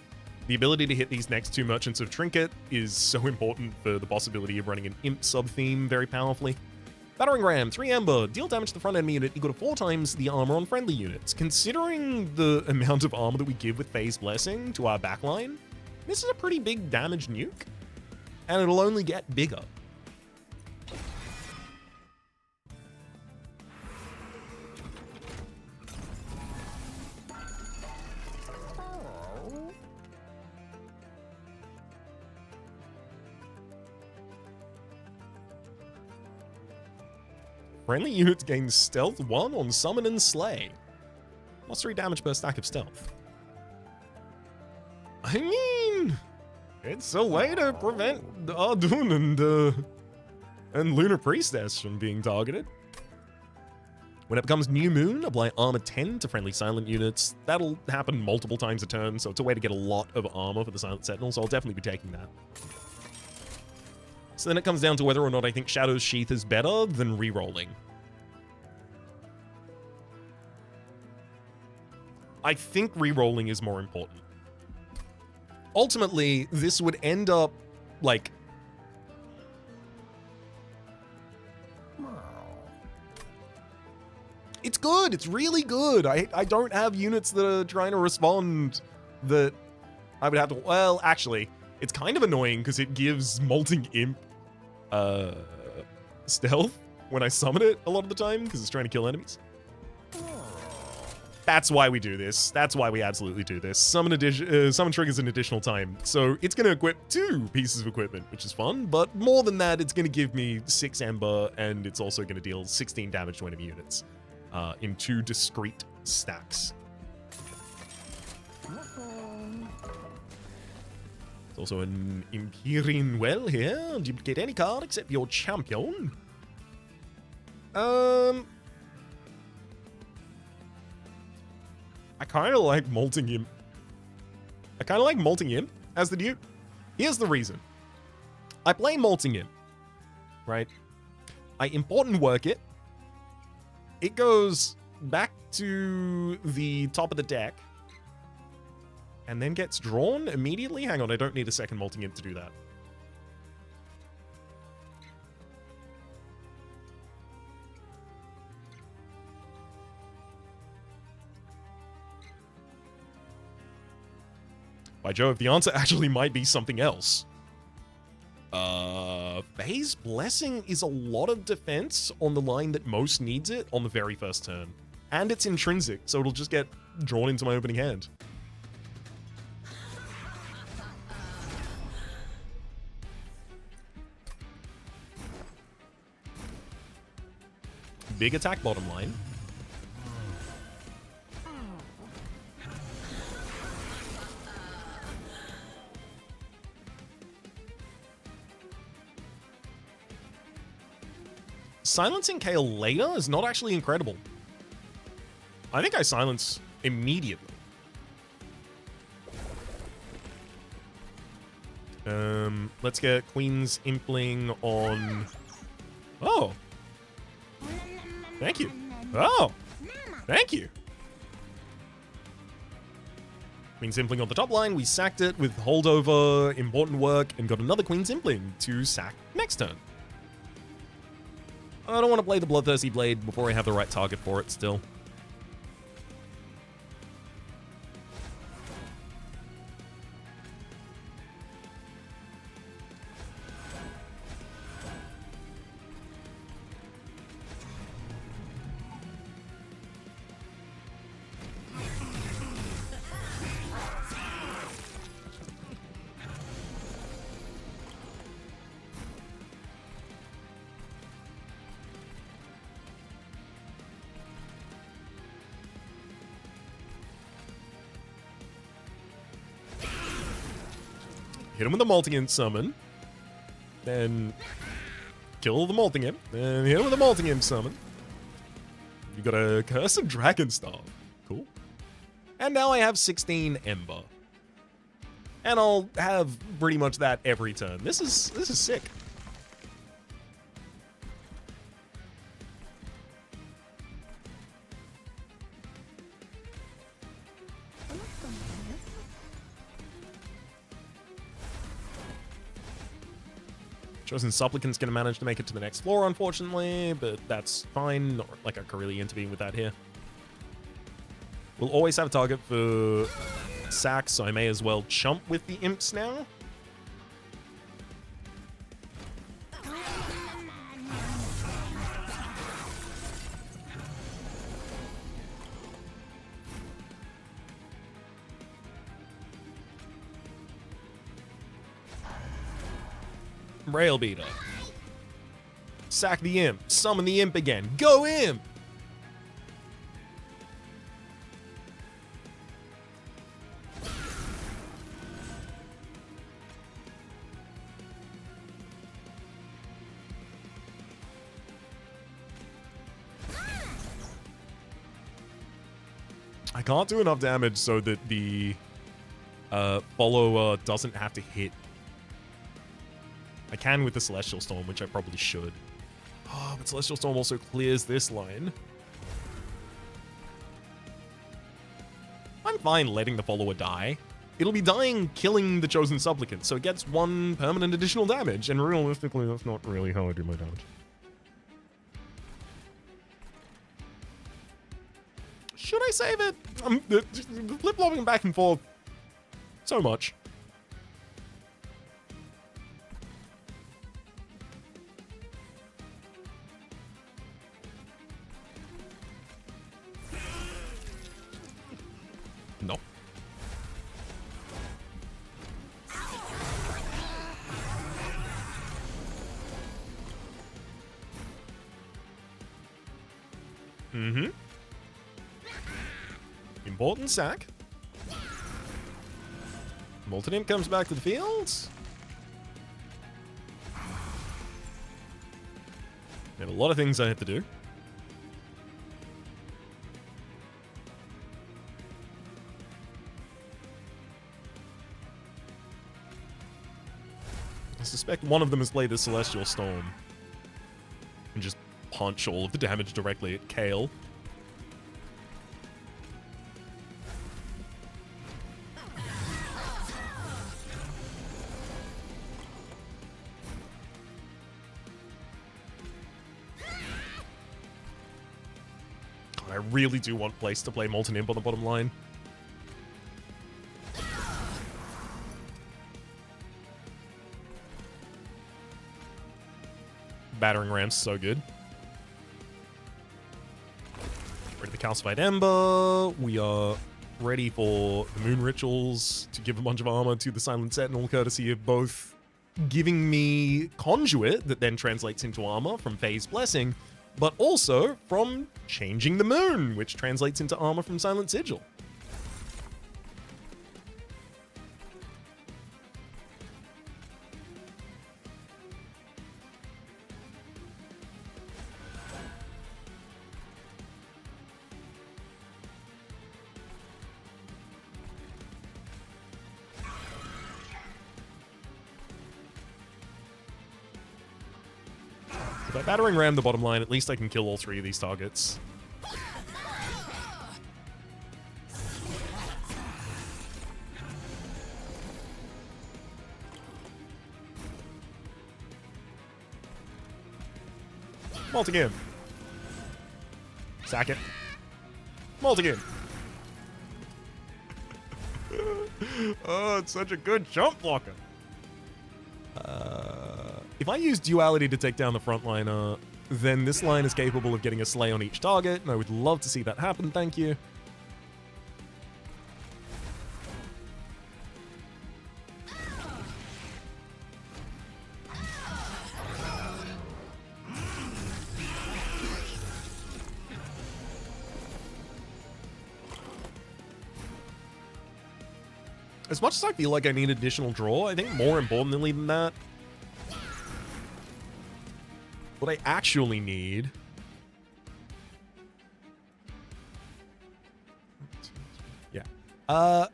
the ability to hit these next two Merchants of Trinket is so important for the possibility of running an Imp sub-theme very powerfully. Battering Ram, 3 Ember, deal damage to the front enemy unit equal to 4 times the armor on friendly units. Considering the amount of armor that we give with Phase Blessing to our backline, this is a pretty big damage nuke, and it'll only get bigger. Friendly units gain stealth 1 on summon and slay. Plus 3 damage per stack of stealth. I mean, it's a way to prevent Ardun and Lunar Priestess from being targeted. When it becomes New Moon, apply armor 10 to friendly silent units. That'll happen multiple times a turn, so it's a way to get a lot of armor for the Silent Sentinel, so I'll definitely be taking that. So then it comes down to whether or not I think Shadow's Sheath is better than rerolling. I think rerolling is more important. Ultimately, this would end up, like... It's good. It's really good. I don't have units that are trying to respond that I would have to... Well, actually, it's kind of annoying because it gives Molting Imp stealth when I summon it a lot of the time because it's trying to kill enemies. That's why we do this. That's why we absolutely do this. Summon triggers an additional time. So it's going to equip 2 pieces of equipment, which is fun. But more than that, it's going to give me 6 Ember, and it's also going to deal 16 damage to enemy units in 2 discrete stacks. There's also an Empyrean Well here. Duplicate any card except your champion. I kind of like Molting Imp. I kind of like Molting Imp as the dupe. Here's the reason. I play Molting Imp, right? I important work it. It goes back to the top of the deck and then gets drawn immediately. Hang on, I don't need a second Molting Imp to do that. By Jove, the answer actually might be something else. Phase Blessing is a lot of defense on the line that most needs it on the very first turn. And it's intrinsic, so it'll just get drawn into my opening hand. Big attack bottom line. Silencing Kale later is not actually incredible. I think I silence immediately. Let's get Queen's Impling on... Oh! Thank you. Oh! Thank you! Queen's Impling on the top line, we sacked it with holdover, important work, and got another Queen's Impling to sack next turn. I don't want to play the Bloodthirsty Blade before I have the right target for it still. Hit him with the Molting Imp summon. Then kill the Molting Imp. Then hit him with the Molting Imp summon. You got a Curse of Dragonstar. Cool. And now I have 16 Ember. And I'll have pretty much that every turn. This is sick. Chosen Supplicant's going to manage to make it to the next floor, unfortunately, but that's fine. Not like I can really intervene with that here. We'll always have a target for sacks, so I may as well chump with the imps now. Rail Beater. Sack the imp. Summon the imp again. Go imp! I can't do enough damage so that the follower doesn't have to hit. I can with the Celestial Storm, which I probably should. Oh, but Celestial Storm also clears this line. I'm fine letting the follower die. It'll be dying killing the Chosen Supplicant, so it gets 1 permanent additional damage, and realistically, that's not really how I do my damage. Should I save it? I'm flip-flopping back and forth so much. No. Mm-hmm. Important sack. Molten Imp comes back to the field. I have a lot of things I have to do. I suspect one of them has played the Celestial Storm and just punch all of the damage directly at Kale. I really do want Place to play Molten Imp on the bottom line. Battering Ram's so good. Rid of the Calcified Ember. We are ready for the Moon Rituals to give a bunch of armor to the Silent Sentinel, courtesy of both giving me Conduit that then translates into armor from Phase Blessing, but also from changing the moon, which translates into armor from Silent Sigil. By battering ram the bottom line, at least I can kill all 3 of these targets. Multi-game. Sack it. Multi-game. Oh, it's such a good jump blocker. If I use Duality to take down the frontliner, then this line is capable of getting a Slay on each target, and I would love to see that happen, thank you. As much as I feel like I need additional draw, I think more importantly than that, what I actually need what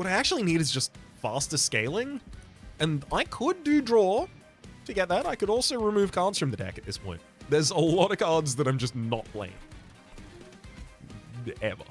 I actually need is just faster scaling, and I could do draw to get that. I could also remove cards from the deck at this point. There's a lot of cards that I'm just not playing. Ever.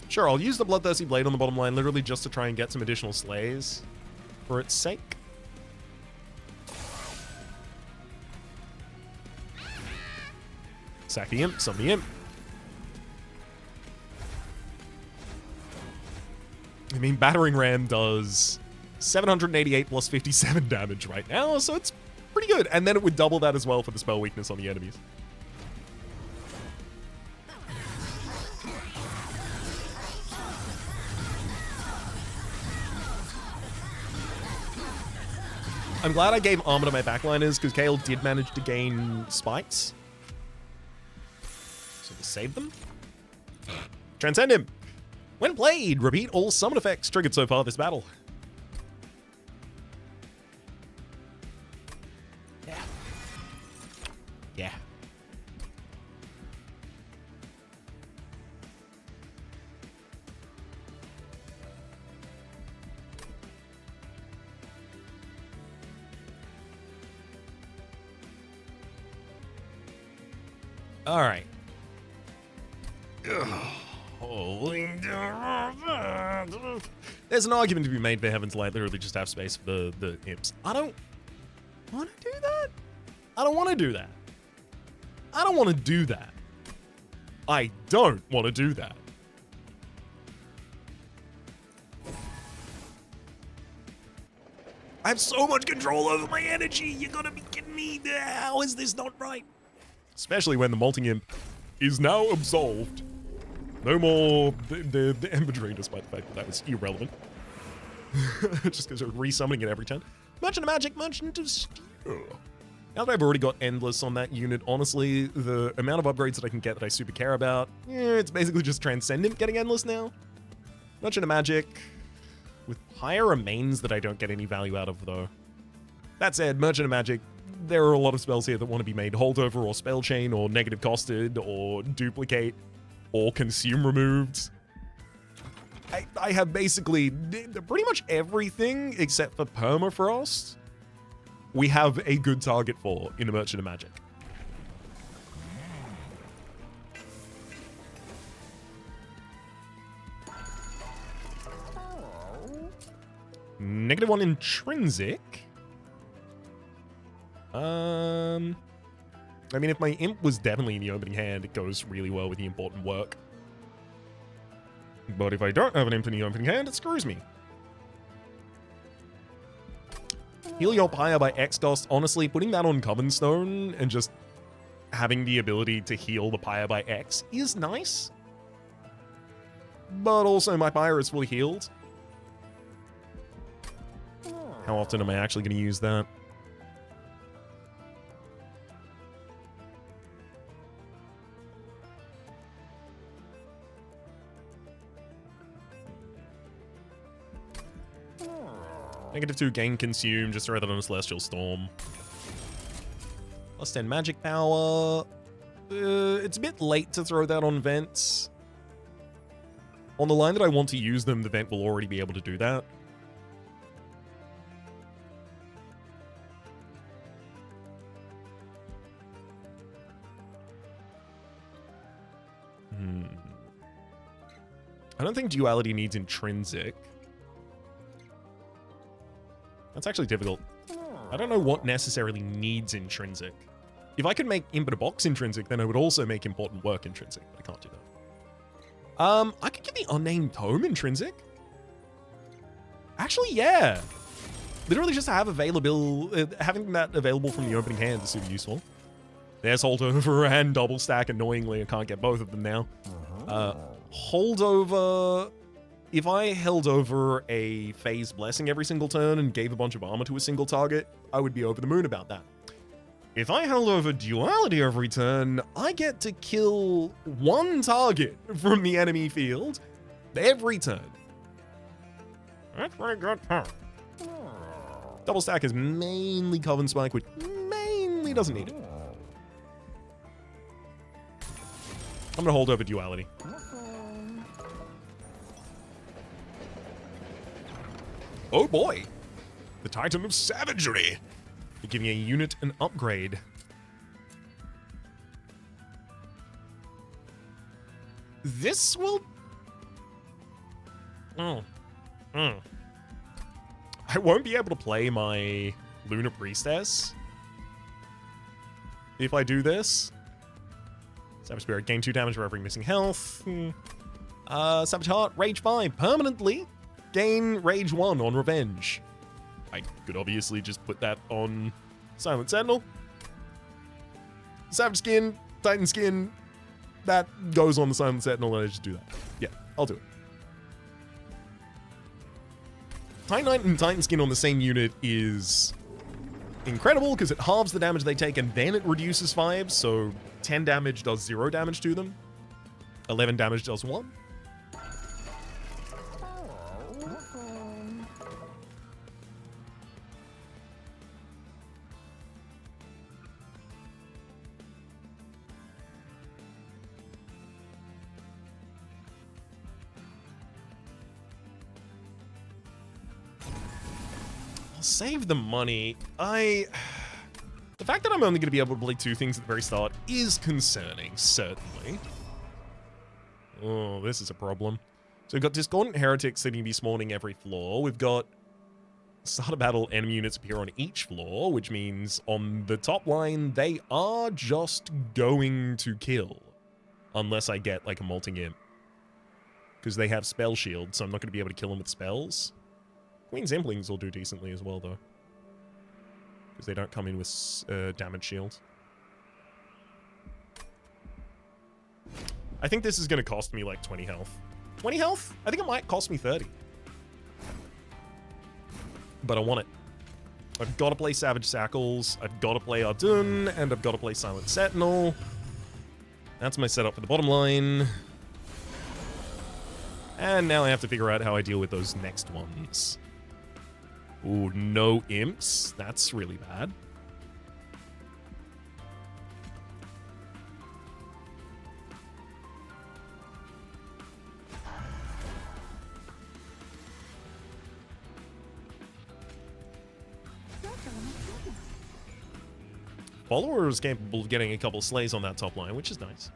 Sure, I'll use the Bloodthirsty Blade on the bottom line literally just to try and get some additional slays for its sake. Sack the imp, summon the imp. I mean, Battering Ram does 788 plus 57 damage right now, so it's pretty good. And then it would double that as well for the spell weakness on the enemies. I'm glad I gave armor to my backliners because Kale did manage to gain spikes. So we save them. Transcend him. When played, repeat all summon effects triggered so far this battle. Yeah. Yeah. All right. There's an argument to be made for Heaven's Light literally just have space for the imps. I don't want to do that. I don't want to do that. I don't want to do that. I don't want to do that. I have so much control over my energy. You gotta be kidding me. How is this not right? Especially when the Molting Imp is now absolved. No more the Ember Drain, despite the fact that that was irrelevant. Just because we're resummoning it every turn. Merchant of Magic, Merchant of Steel. Now that I've already got Endless on that unit, honestly, the amount of upgrades that I can get that I super care about, it's basically just Transcendent getting Endless now. Merchant of Magic, with higher remains that I don't get any value out of, though. That said, Merchant of Magic, there are a lot of spells here that want to be made Holdover or Spell Chain or Negative Costed or Duplicate or Consume removed. I have basically pretty much everything except for Permafrost we have a good target for in the Merchant of Magic. -1 intrinsic. I mean, if my imp was definitely in the opening hand, it goes really well with the important work. But if I don't have an imp in the opening hand, it screws me. Heal your Pyre by X cost. Honestly, putting that on Covenstone and just having the ability to heal the Pyre by X is nice. But also, my Pyre is fully healed. How often am I actually going to use that? -2 gain consume, just throw that on a Celestial Storm. +10 magic power. It's a bit late to throw that on vents. On the line that I want to use them, the vent will already be able to do that. I don't think Duality needs intrinsic. That's actually difficult. I don't know what necessarily needs intrinsic. If I could make Imp in a Box intrinsic, then I would also make important work intrinsic, but I can't do that. I could give the Unnamed Tome intrinsic. Actually, yeah. Literally just have having that available from the opening hand is super useful. There's Holdover and Double Stack. Annoyingly, I can't get both of them now. Holdover... If I held over a Phase Blessing every single turn and gave a bunch of armor to a single target, I would be over the moon about that. If I held over Duality every turn, I get to kill one target from the enemy field every turn. That's pretty good. Double Stack is mainly Coven Spike, which mainly doesn't need it. I'm going to hold over Duality. Oh boy, the Titan of Savagery. You're giving a unit an upgrade. This will... I won't be able to play my Lunar Priestess if I do this. Savage Spirit, gain 2 damage for every missing health. Savage Heart, Rage 5, permanently. Gain Rage 1 on Revenge. I could obviously just put that on Silent Sentinel. Savage Skin, Titan Skin, that goes on the Silent Sentinel, and I just do that. Yeah, I'll do it. Titan Knight and Titan Skin on the same unit is incredible because it halves the damage they take and then it reduces 5, so 10 damage does 0 damage to them. 11 damage does 1. Save the money. The fact that I'm only going to be able to play 2 things at the very start is concerning, certainly. Oh, this is a problem. So we've got Discordant Heretics that can be spawning every floor. We've got start of battle enemy units appear on each floor, which means on the top line, they are just going to kill. Unless I get like a Molting Imp. Because they have spell shield, so I'm not going to be able to kill them with spells. Queen's Implings will do decently as well, though. Because they don't come in with damage shield. I think this is going to cost me like 20 health. 20 health? I think it might cost me 30. But I want it. I've got to play Savage Sackles, I've got to play Ardun, and I've got to play Silent Sentinel. That's my setup for the bottom line. And now I have to figure out how I deal with those next ones. Ooh, no imps. That's really bad. Follower is capable of getting a couple slays on that top line, which is nice.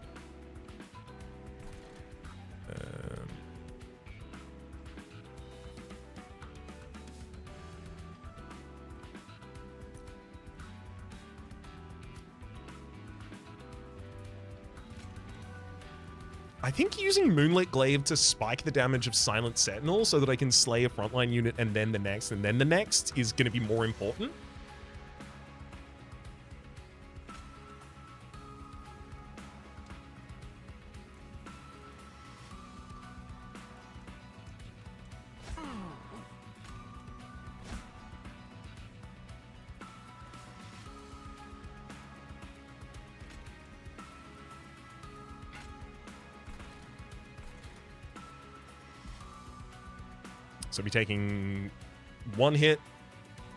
I think using Moonlit Glaive to spike the damage of Silent Sentinel so that I can slay a frontline unit and then the next and then the next is going to be more important. So I'll be taking 1 hit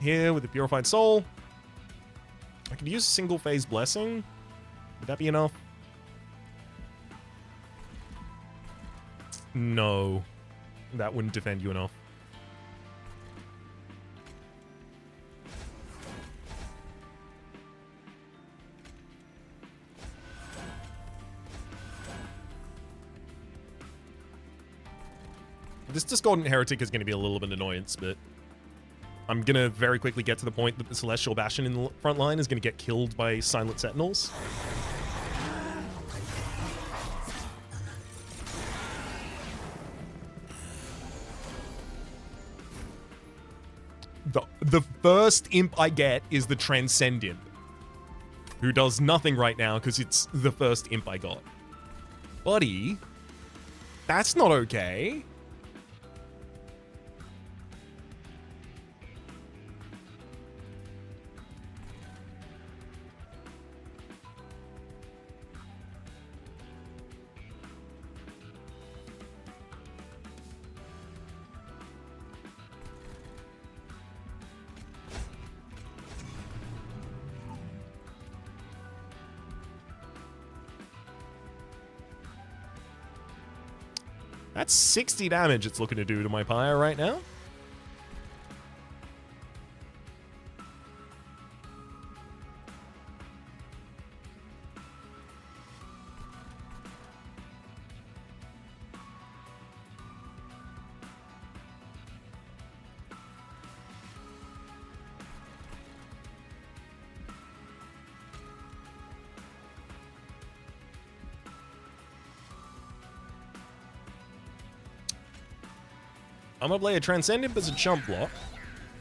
here with the Purified Soul. I could use Single Phase Blessing. Would that be enough? No. That wouldn't defend you enough. This Discordant Heretic is going to be a little bit of an annoyance, but I'm going to very quickly get to the point that the Celestial Bastion in the front line is going to get killed by Silent Sentinels. The first imp I get is the Transcend Imp, who does nothing right now because it's the first imp I got. Buddy, that's not okay. That's 60 damage it's looking to do to my Pyre right now. I'm going to play a Transcend Imp as a chump block,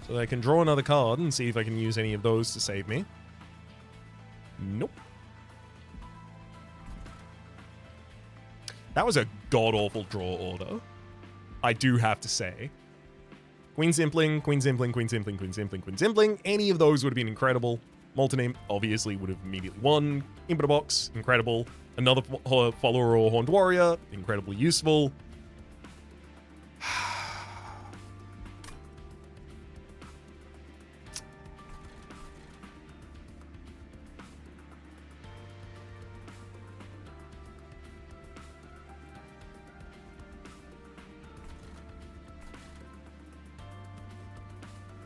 so that I can draw another card and see if I can use any of those to save me. Nope. That was a god-awful draw order, I do have to say. Queen Simpling, Queen Simpling, Queen Simpling, Queen Simpling, Queen Simpling. Any of those would have been incredible. Molten Imp obviously would have immediately won. Imp in a box, incredible. Another follower or Horned Warrior, incredibly useful.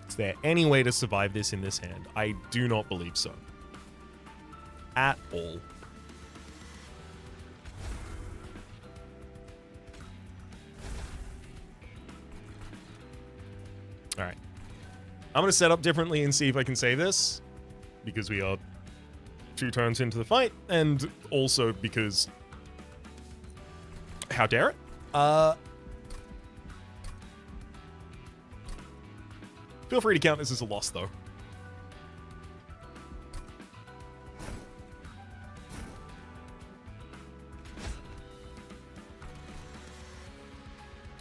Is there any way to survive this in this hand? I do not believe so. At all. Alright. I'm going to set up differently and see if I can save this. Because we are 2 turns into the fight. And also because... How dare it? Feel free to count this as a loss, though.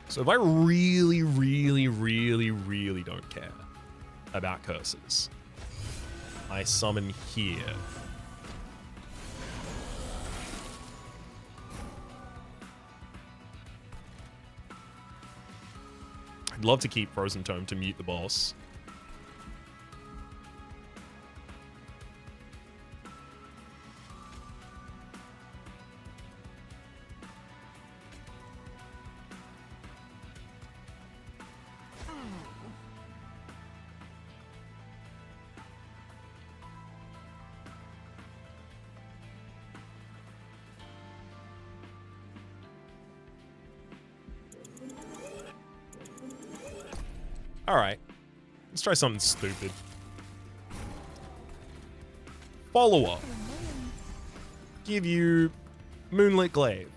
So if I really, really, really, really don't care about curses, I summon here. I'd love to keep Frozen Tome to mute the boss. Alright. Let's try something stupid. Follow up. Give you Moonlit Glaive.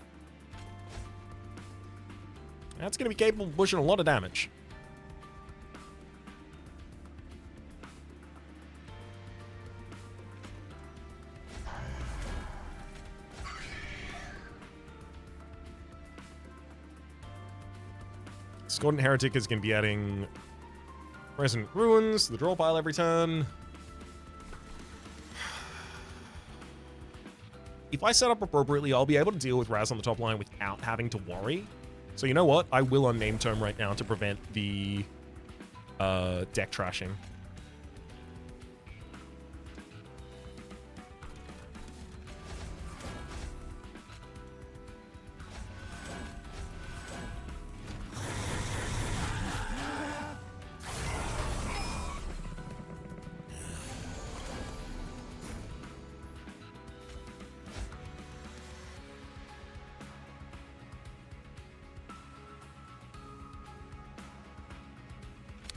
That's going to be capable of pushing a lot of damage. Discordant Heretic is going to be adding Resonant Ruins to the draw pile every turn. If I set up appropriately, I'll be able to deal with Raz on the top line without having to worry. So you know what? I will unname Tome right now to prevent the deck trashing.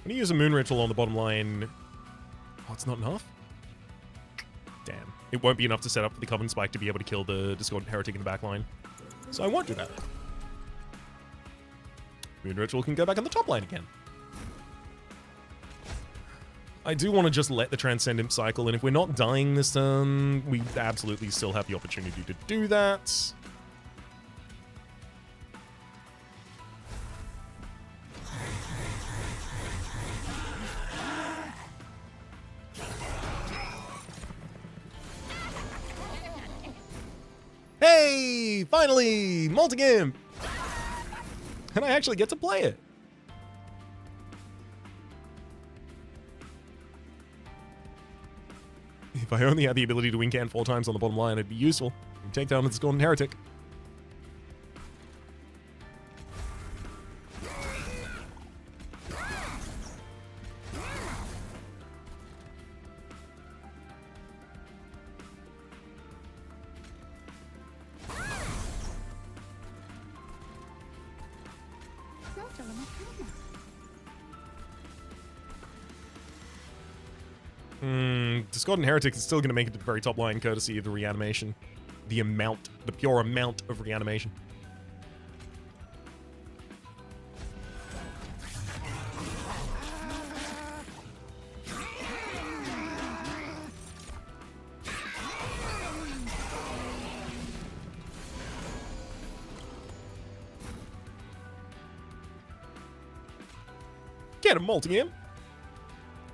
I'm going to use a Moon Ritual on the bottom line. Oh, it's not enough? Damn. It won't be enough to set up for the Coven Spike to be able to kill the Discordant Heretic in the back line. So I won't do that. Moon Ritual can go back on the top line again. I do want to just let the Transcendent cycle, and if we're not dying this turn, we absolutely still have the opportunity to do that. Hey! Finally! Multi-Imp! And I actually get to play it. If I only had the ability to win can 4 times on the bottom line, it'd be useful. Take down the Discordant Heretic. Discordant Heretic is still going to make it to the very top line courtesy of the reanimation. The pure amount of reanimation. Get him, multi-imp.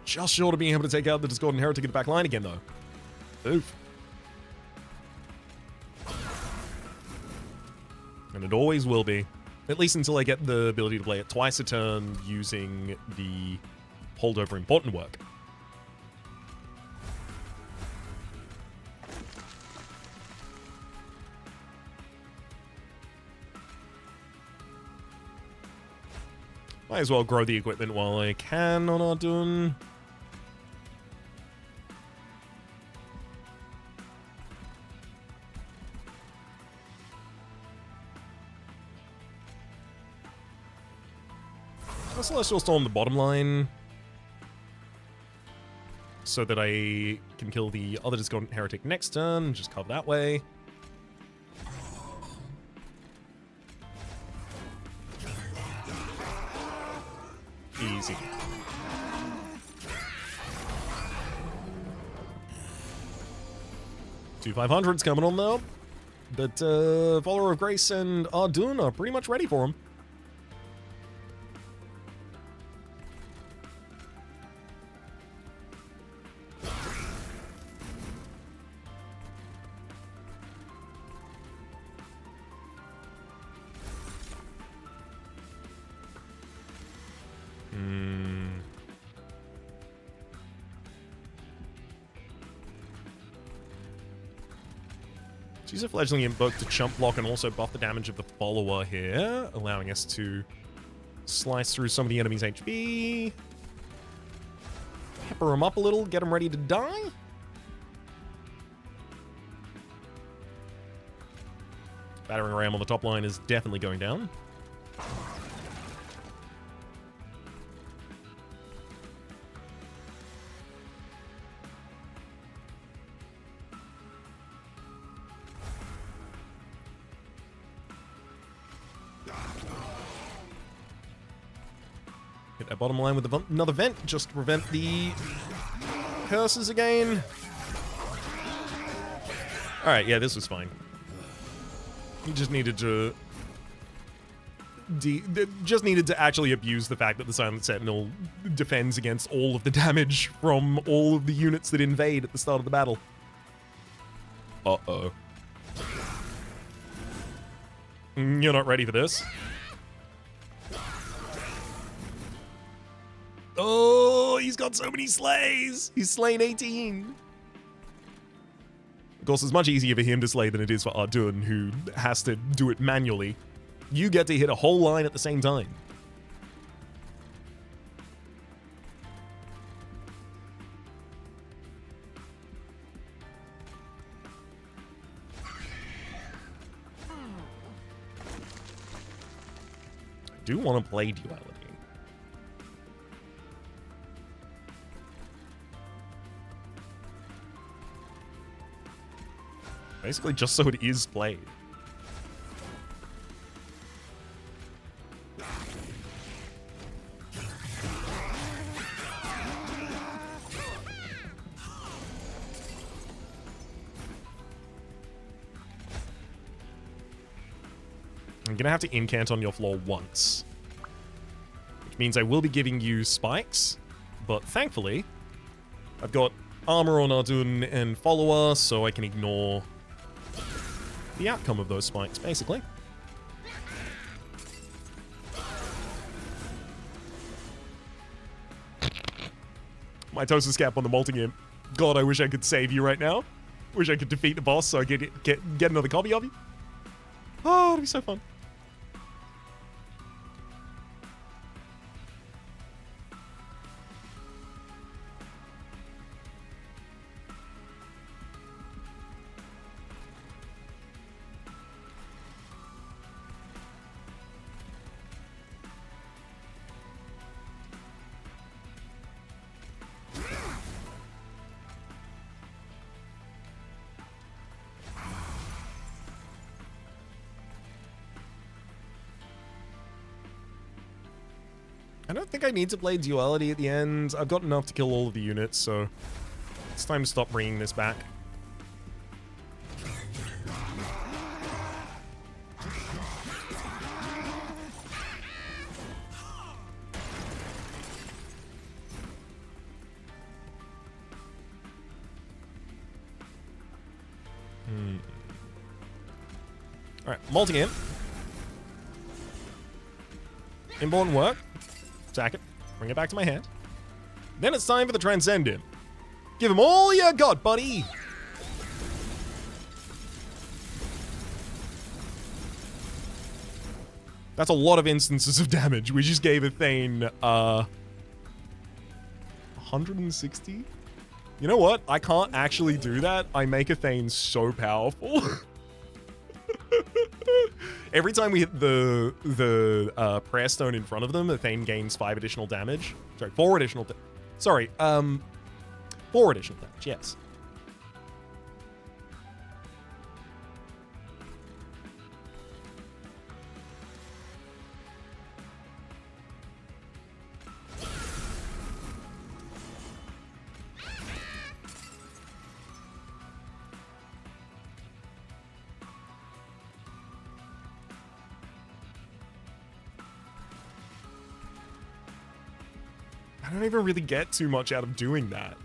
Just short of being able to take out the Discordant Heretic in the back line again, though. Oof. And it always will be. At least until I get the ability to play it twice a turn using the holdover important work. Might as well grow the equipment while I can on Ardun. Celestial Storm the bottom line so that I can kill the other Discordant Heretic next turn, just cover that way. Easy. Two 500s coming on though, but Follower of Grace and Ardun are pretty much ready for him. Use a Fledgling Invoke to chump block and also buff the damage of the follower here, allowing us to slice through some of the enemy's HP. Pepper him up a little, get him ready to die. Battering Ram on the top line is definitely going down. Hit that bottom line with another vent just to prevent the curses again. Alright, yeah, this was fine. He just needed to... just needed to actually abuse the fact that the Silent Sentinel defends against all of the damage from all of the units that invade at the start of the battle. Uh-oh. You're not ready for this. Oh, he's got so many slays. He's slain 18. Of course, it's much easier for him to slay than it is for Ardun, who has to do it manually. You get to hit a whole line at the same time. I do want to play Duality. Basically, just so it is played. I'm gonna have to incant on your floor once, which means I will be giving you spikes, but thankfully, I've got armor on Ardun and follower, so I can ignore the outcome of those spikes, basically. Mitosis cap on the Molting-Imp. God, I wish I could save you right now. Wish I could defeat the boss so I could get another copy of you. Oh, it'd be so fun. I don't think I need to play Duality at the end. I've got enough to kill all of the units, so it's time to stop bringing this back. Alright, multi-imp. Important work. Sack it. Bring it back to my hand. Then it's time for the Transcendent. Give him all you got, buddy! That's a lot of instances of damage. We just gave a Thane, 160? You know what? I can't actually do that. I make a Thane so powerful. Every time we hit the prayer stone in front of them, the Thane gains 5 additional damage. Sorry, 4 additional 4 additional damage, yes. I don't even really get too much out of doing that.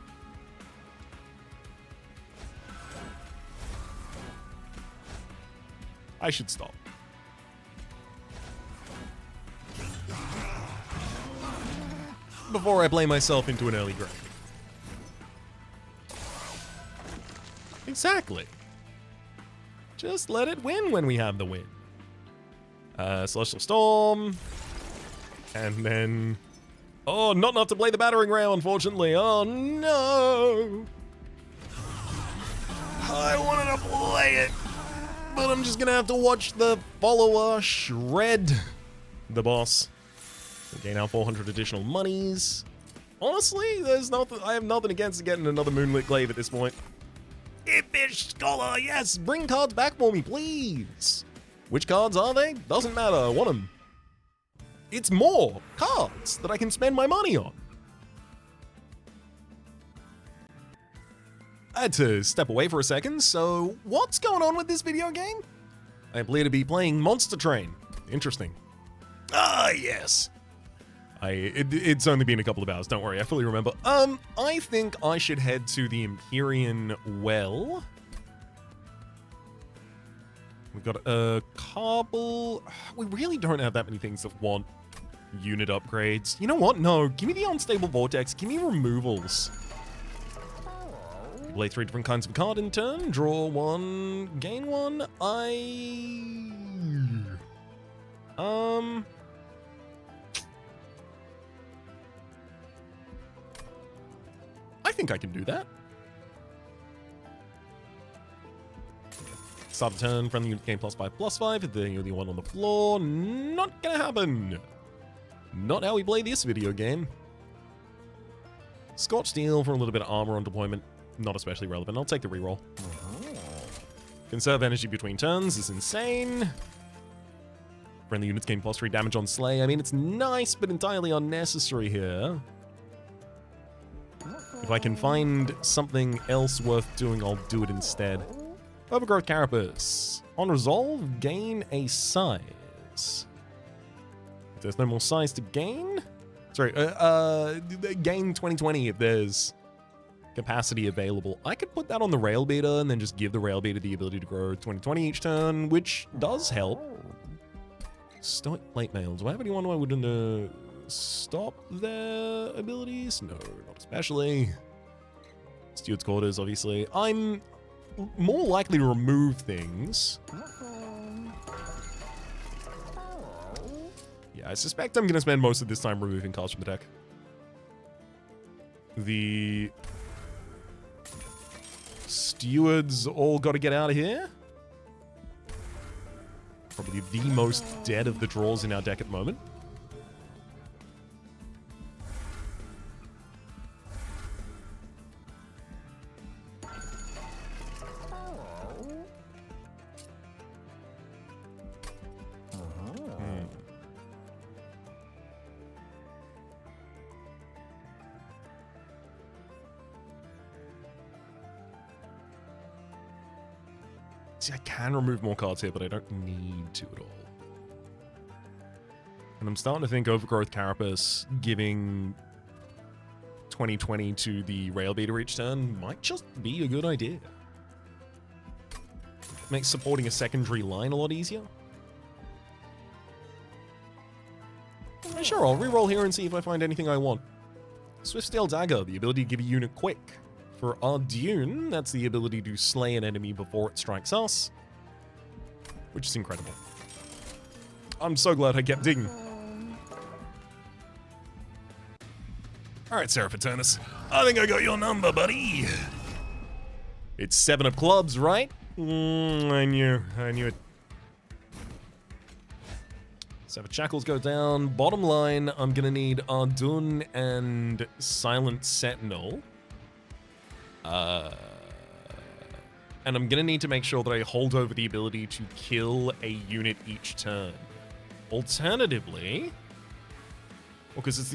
I should stop. Before I play myself into an early grave. Exactly. Just let it win when we have the win. Celestial Storm. And then... Oh, not enough to play the battering ram, unfortunately. Oh, no. I wanted to play it, but I'm just going to have to watch the follower shred the boss. We gain out 400 additional monies. Honestly, there's nothing. I have nothing against getting another Moonlit Glaive at this point. Impish Scholar, yes, bring cards back for me, please. Which cards are they? Doesn't matter, I want them. It's more cards that I can spend my money on. I had to step away for a second, so what's going on with this video game? I appear to be playing Monster Train. Interesting. Ah, yes. It's only been a couple of hours, don't worry, I fully remember. I think I should head to the Empyrean Well. We've got a Carbal. We really don't have that many things that want unit upgrades. You know what? No, give me the Unstable Vortex. Give me removals. Play 3 different kinds of card in turn. Draw 1, gain 1. I think I can do that. Start the turn, friendly unit gain +5/+5. Then you're the one on the floor. Not gonna happen. Not how we play this video game. Scotch Steel for a little bit of armor on deployment. Not especially relevant. I'll take the reroll. Conserve energy between turns is insane. Friendly units gain +3 damage on Slay. I mean, it's nice, but entirely unnecessary here. If I can find something else worth doing, I'll do it instead. Overgrowth Carapace. On resolve, gain a size. If there's no more size to gain? Sorry, gain 2020 if there's capacity available. I could put that on the Rail Beater and then just give the Rail Beater the ability to grow 2020 each turn, which does help. Stoic Plate Mail. Do I have anyone who I wouldn't stop their abilities? No, not especially. Steward's Quarters, obviously. I'm more likely to remove things. Yeah, I suspect I'm going to spend most of this time removing cards from the deck. The Stewards all got to get out of here. Probably the most dead of the draws in our deck at the moment. See, I can remove more cards here, but I don't need to at all. And I'm starting to think Overgrowth Carapace giving 2020 to the Rail Beater each turn might just be a good idea. Makes supporting a secondary line a lot easier. Sure, I'll reroll here and see if I find anything I want. Swift Steel Dagger, the ability to give a unit quick. For Ardune, that's the ability to slay an enemy before it strikes us, which is incredible. I'm so glad I kept digging. All right, Seraphiturnus, I think I got your number, buddy. It's 7 of clubs, right? I knew it. So if Shackles go down, bottom line, I'm gonna need Ardun and Silent Sentinel. And I'm gonna need to make sure that I hold over the ability to kill a unit each turn. Alternatively, because it's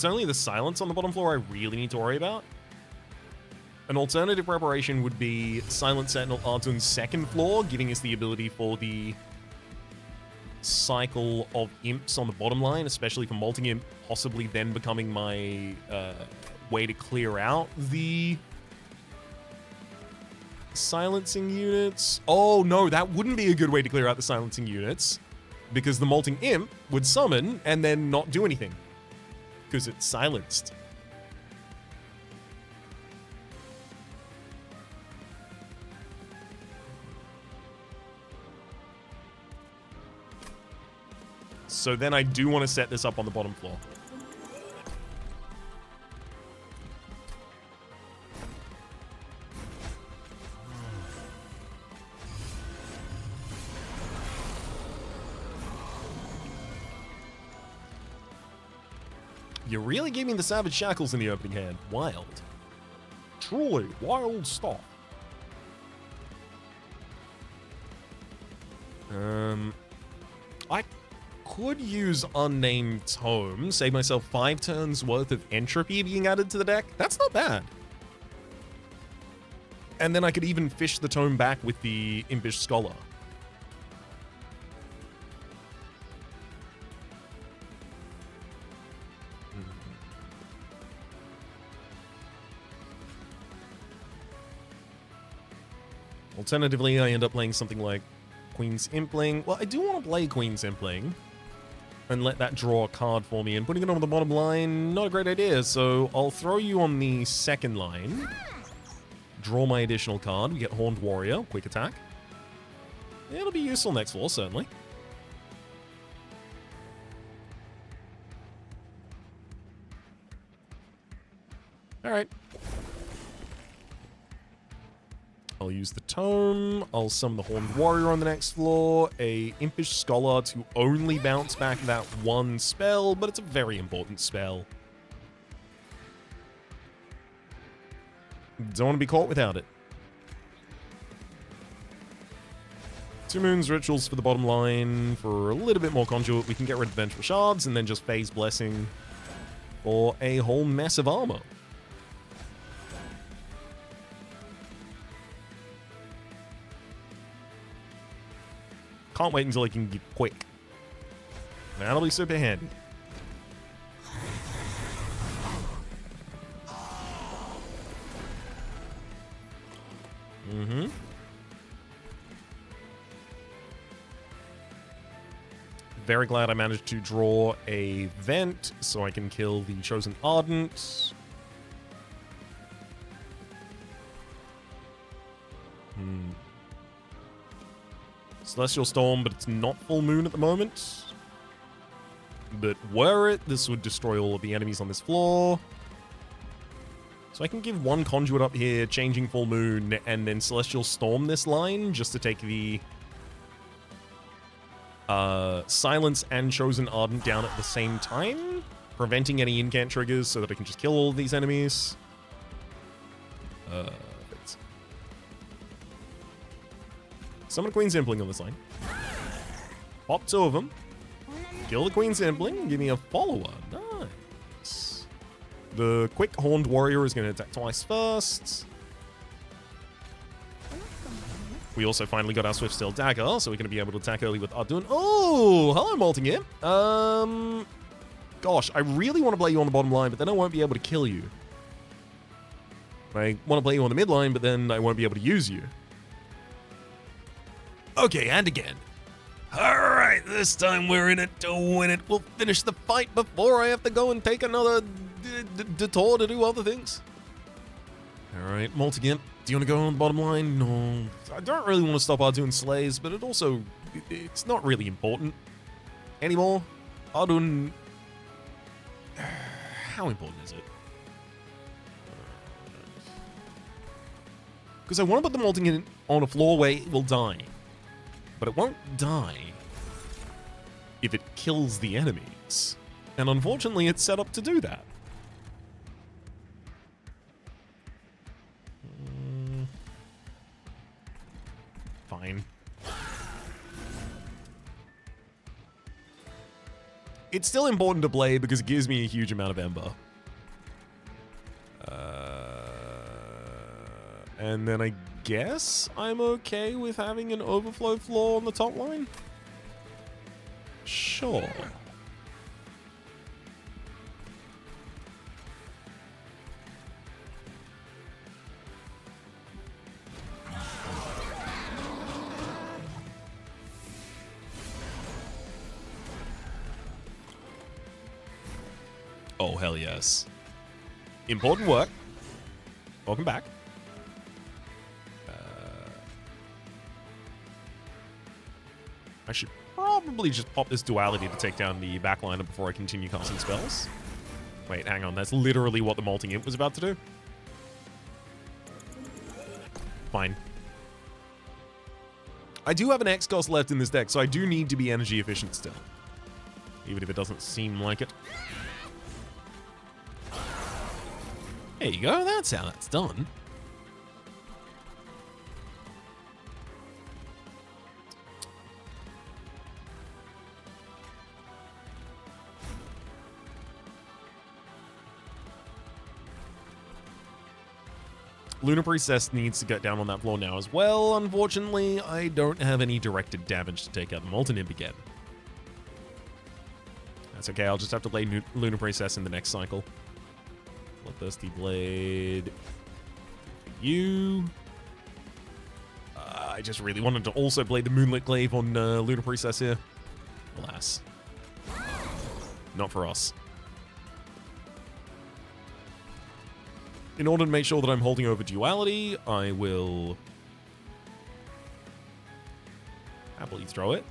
only the silence on the bottom floor I really need to worry about. An alternative preparation would be Silent Sentinel Ardun's second floor, giving us the ability for the cycle of imps on the bottom line, especially for Molting Imp, possibly then becoming my way to clear out the silencing units. Oh no, that wouldn't be a good way to clear out the silencing units, because the Molting Imp would summon and then not do anything because it's silenced. So then I do want to set this up on the bottom floor. You really gave me the Savage Shackles in the opening hand. Wild. Truly wild stuff. I could use Unnamed Tome, save myself 5 turns worth of entropy being added to the deck. That's not bad. And then I could even fish the tome back with the Impish Scholar. Alternatively, I end up playing something like Queen's Impling. Well, I do want to play Queen's Impling and let that draw a card for me, and putting it on the bottom line, not a great idea, so I'll throw you on the second line. Draw my additional card. We get Horned Warrior, quick attack. It'll be useful next floor, certainly. Alright. I'll use the Tome, I'll summon the Horned Warrior on the next floor, a Impish Scholar to only bounce back that one spell, but it's a very important spell. Don't want to be caught without it. 2 Moons Rituals for the bottom line. For a little bit more Conduit, we can get rid of Vengeful Shards and then just Phase Blessing for a whole mess of armor. Can't wait until I can get quick. That'll be super handy. Very glad I managed to draw a Vent so I can kill the Chosen Ardent. Celestial Storm, but it's not full moon at the moment. But were it, this would destroy all of the enemies on this floor. So I can give 1 Conduit up here, changing full moon, and then Celestial Storm this line, just to take the Silence and Chosen Ardent down at the same time, preventing any incant triggers so that I can just kill all of these enemies. Summon a Queen's Impling on this line. Pop 2 of them. Kill the Queen's Impling. Give me a follower. Nice. The quick Horned Warrior is going to attack twice first. We also finally got our Swift Steel Dagger, so we're going to be able to attack early with Ardun. Oh, hello, Molting Imp. Gosh, I really want to play you on the bottom line, but then I won't be able to kill you. I want to play you on the mid line, but then I won't be able to use you. Okay, and again. Alright, this time we're in it to win it. We'll finish the fight before I have to go and take another detour to do other things. Alright, Multigimp, do you want to go on the bottom line? No, I don't really want to stop Ardun Slays, but it's not really important anymore. Ardun... How important is it? Because I want to put the Multigimp on a floor where it will die. But it won't die if it kills the enemies. And unfortunately, it's set up to do that. Fine. It's still important to play because it gives me a huge amount of Ember. And then I guess I'm okay with having an overflow floor on the top line? Sure. Oh, hell yes. Important work. Welcome back. I should probably just pop this duality to take down the backliner before I continue casting spells. Wait, hang on. That's literally what the Molting Imp was about to do. Fine. I do have an X-Cost left in this deck, so I do need to be energy efficient still. Even if it doesn't seem like it. There you go. That's how that's done. Lunar Priestess needs to get down on that floor now as well. Unfortunately, I don't have any directed damage to take out the Molten Imp again. That's okay, I'll just have to play Lunar Priestess in the next cycle. Bloodthirsty Blade. For you. I just really wanted to also play the Moonlit Glaive on Lunar Priestess here. Alas. Not for us. In order to make sure that I'm holding over duality, I will happily throw it.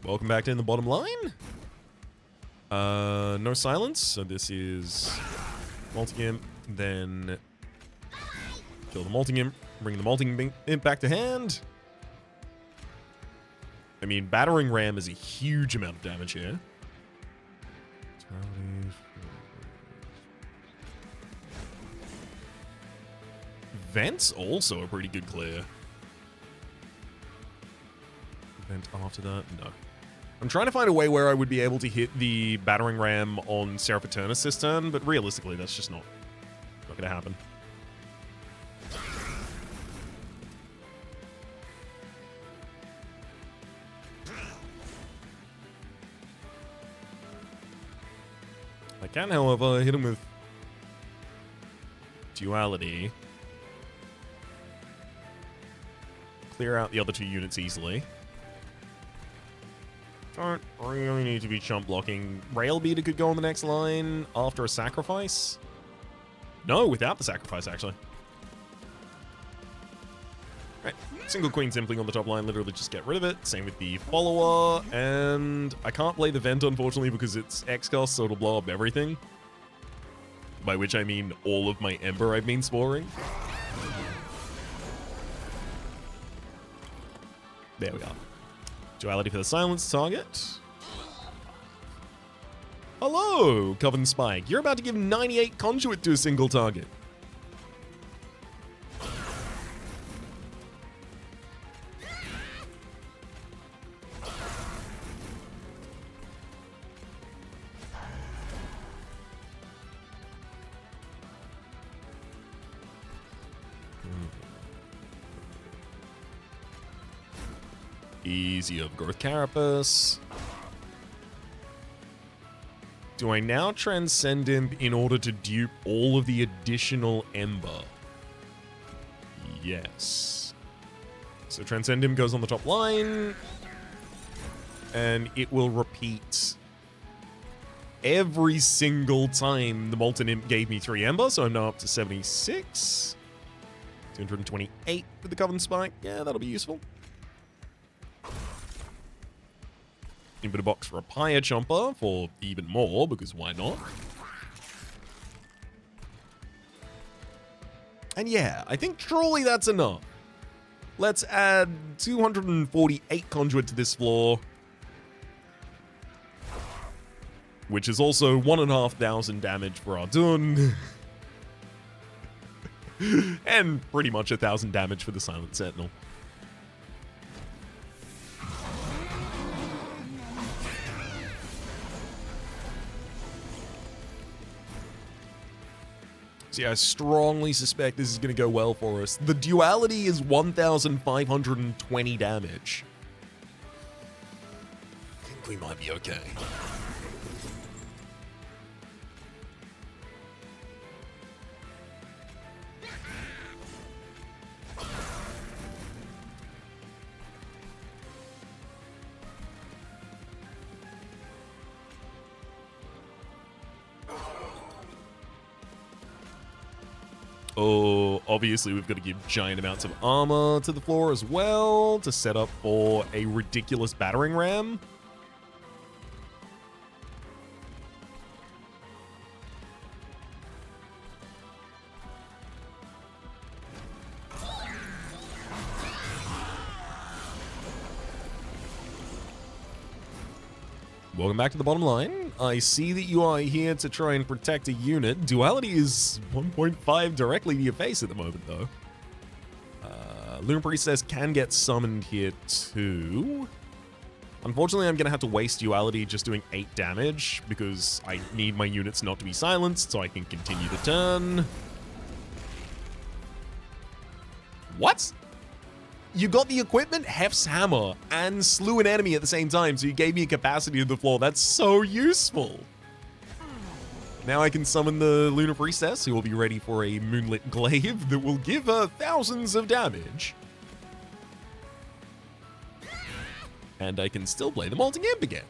Welcome back to In the Bottom Line. No silence, so this is Multigimp, then kill the Multigimp, bring the Multigimp back to hand. I mean, Battering Ram is a huge amount of damage here. Vent's also a pretty good clear. Vent after that? No. I'm trying to find a way where I would be able to hit the Battering Ram on Seraph Eternus this turn, but realistically, that's just not going to happen. I can, however, hit him with Duality. Clear out the other two units easily. Don't really need to be chump blocking. Rail Beater could go on the next line after a sacrifice. No, without the sacrifice, actually. Right, single Queen Simpling on the top line, literally just get rid of it. Same with the follower, and I can't play the Vent, unfortunately, because it's X-Cost, so it'll blow up everything. By which I mean all of my Ember I've been sporing. There we are. Duality for the silenced target. Hello, Coven Spike. You're about to give 98 Conduit to a single target. Easy overgrowth carapace. Do I now transcend him in order to dupe all of the additional Ember? Yes. So transcend him goes on the top line. And it will repeat every single time the Molten Imp gave me 3 Ember. So I'm now up to 76. 228 with the Coven Spike. Yeah, that'll be useful. Infinite box for a Pyre Chomper for even more, because why not? And yeah, I think truly that's enough. Let's add 248 Conduit to this floor, which is also 1,500 damage for Ardun. And pretty much 1,000 damage for the Silent Sentinel. So yeah, I strongly suspect this is going to go well for us. The duality is 1,520 damage. I think we might be okay. Oh, obviously we've got to give giant amounts of armor to the floor as well to set up for a ridiculous battering ram. Welcome back to the bottom line. I see that you are here to try and protect a unit. Duality is 1.5 directly to your face at the moment, though. Lunar Priestess can get summoned here, too. Unfortunately, I'm going to have to waste Duality just doing 8 damage, because I need my units not to be silenced, so I can continue the turn. What? You got the equipment, Hef's Hammer, and slew an enemy at the same time, so you gave me a capacity to the floor. That's so useful. Now I can summon the Lunar Priestess, who will be ready for a Moonlit Glaive that will give her thousands of damage. And I can still play the Molten Imp again.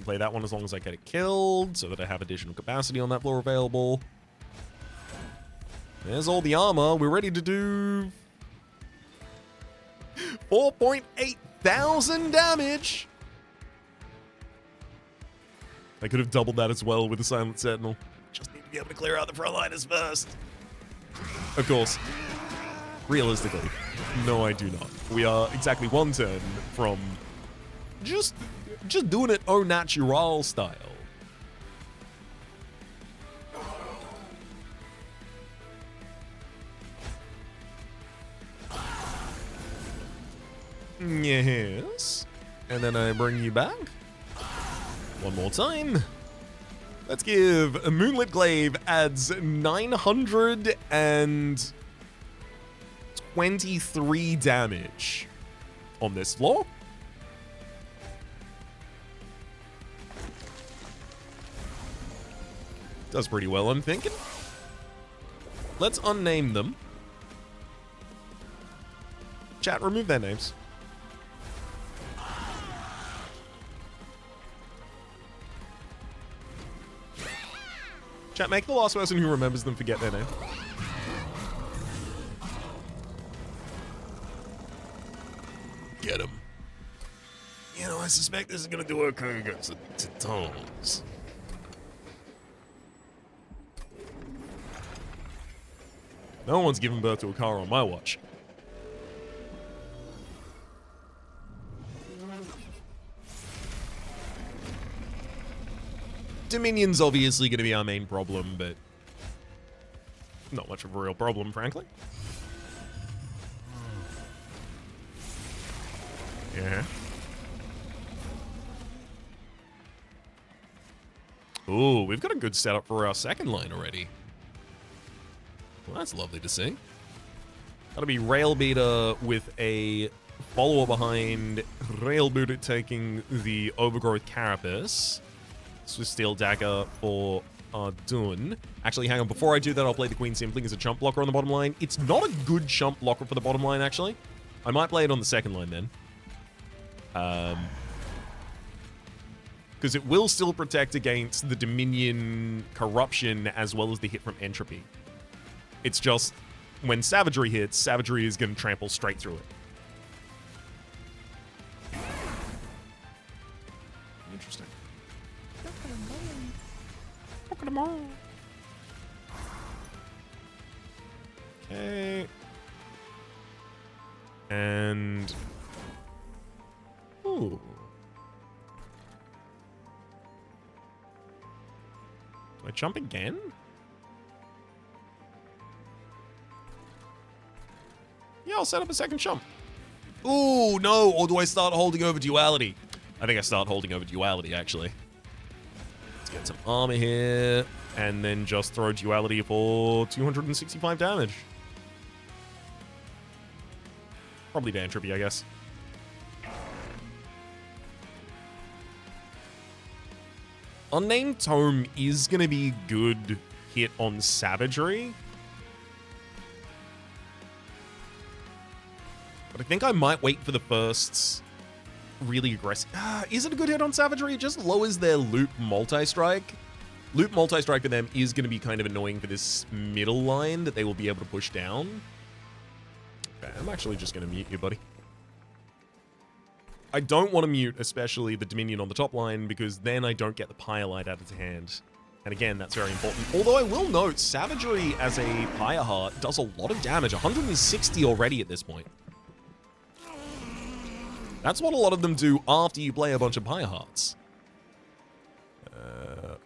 Play that one as long as I get it killed, so that I have additional capacity on that floor available. There's all the armor. We're ready to do 4,800 damage. I could have doubled that as well with the Silent Sentinel. Just need to be able to clear out the frontliners first. Of course. Realistically, no, I do not. We are exactly one turn from just doing it au natural style. Yes. And then I bring you back. One more time. Let's give a Moonlit Glaive adds 923 damage on this floor. Does pretty well, I'm thinking. Let's unname them. Chat, remove their names. Chat, make the last person who remembers them forget their name. Get him. You know, I suspect this is going to do okay against the Titans. No one's given birth to a car on my watch. Dominion's obviously going to be our main problem, but not much of a real problem, frankly. Yeah. Ooh, we've got a good setup for our second line already. Well, that's lovely to see. That'll be Rail Beater with a follower behind Rail Beater taking the Overgrowth Carapace. Swift Steel Dagger for Ardun. Actually, hang on. Before I do that, I'll play the Queen Simpling as a chump blocker on the bottom line. It's not a good chump blocker for the bottom line, actually. I might play it on the second line then. Because it will still protect against the Dominion Corruption as well as the hit from Entropy. It's just, when Savagery hits, Savagery is going to trample straight through it. Interesting. Look at them all. Okay. And... Ooh. Do I jump again? Yeah, I'll set up a second jump. Ooh, no. Or do I start holding over Duality? I think I start holding over Duality, actually. Let's get some armor here. And then just throw Duality for 265 damage. Probably to Entropy, I guess. Unnamed Tome is going to be good hit on Savagery. But I think I might wait for the first really aggressive... is it a good hit on Savagery? It just lowers their Loop Multi-Strike. Loop Multi-Strike for them is going to be kind of annoying for this middle line that they will be able to push down. Okay, I'm actually just going to mute you, buddy. I don't want to mute, especially the Dominion on the top line, because then I don't get the Pyrelite out of hand. And again, that's very important. Although I will note, Savagery as a Pyre Heart does a lot of damage. 160 already at this point. That's what a lot of them do after you play a bunch of Pyre Hearts.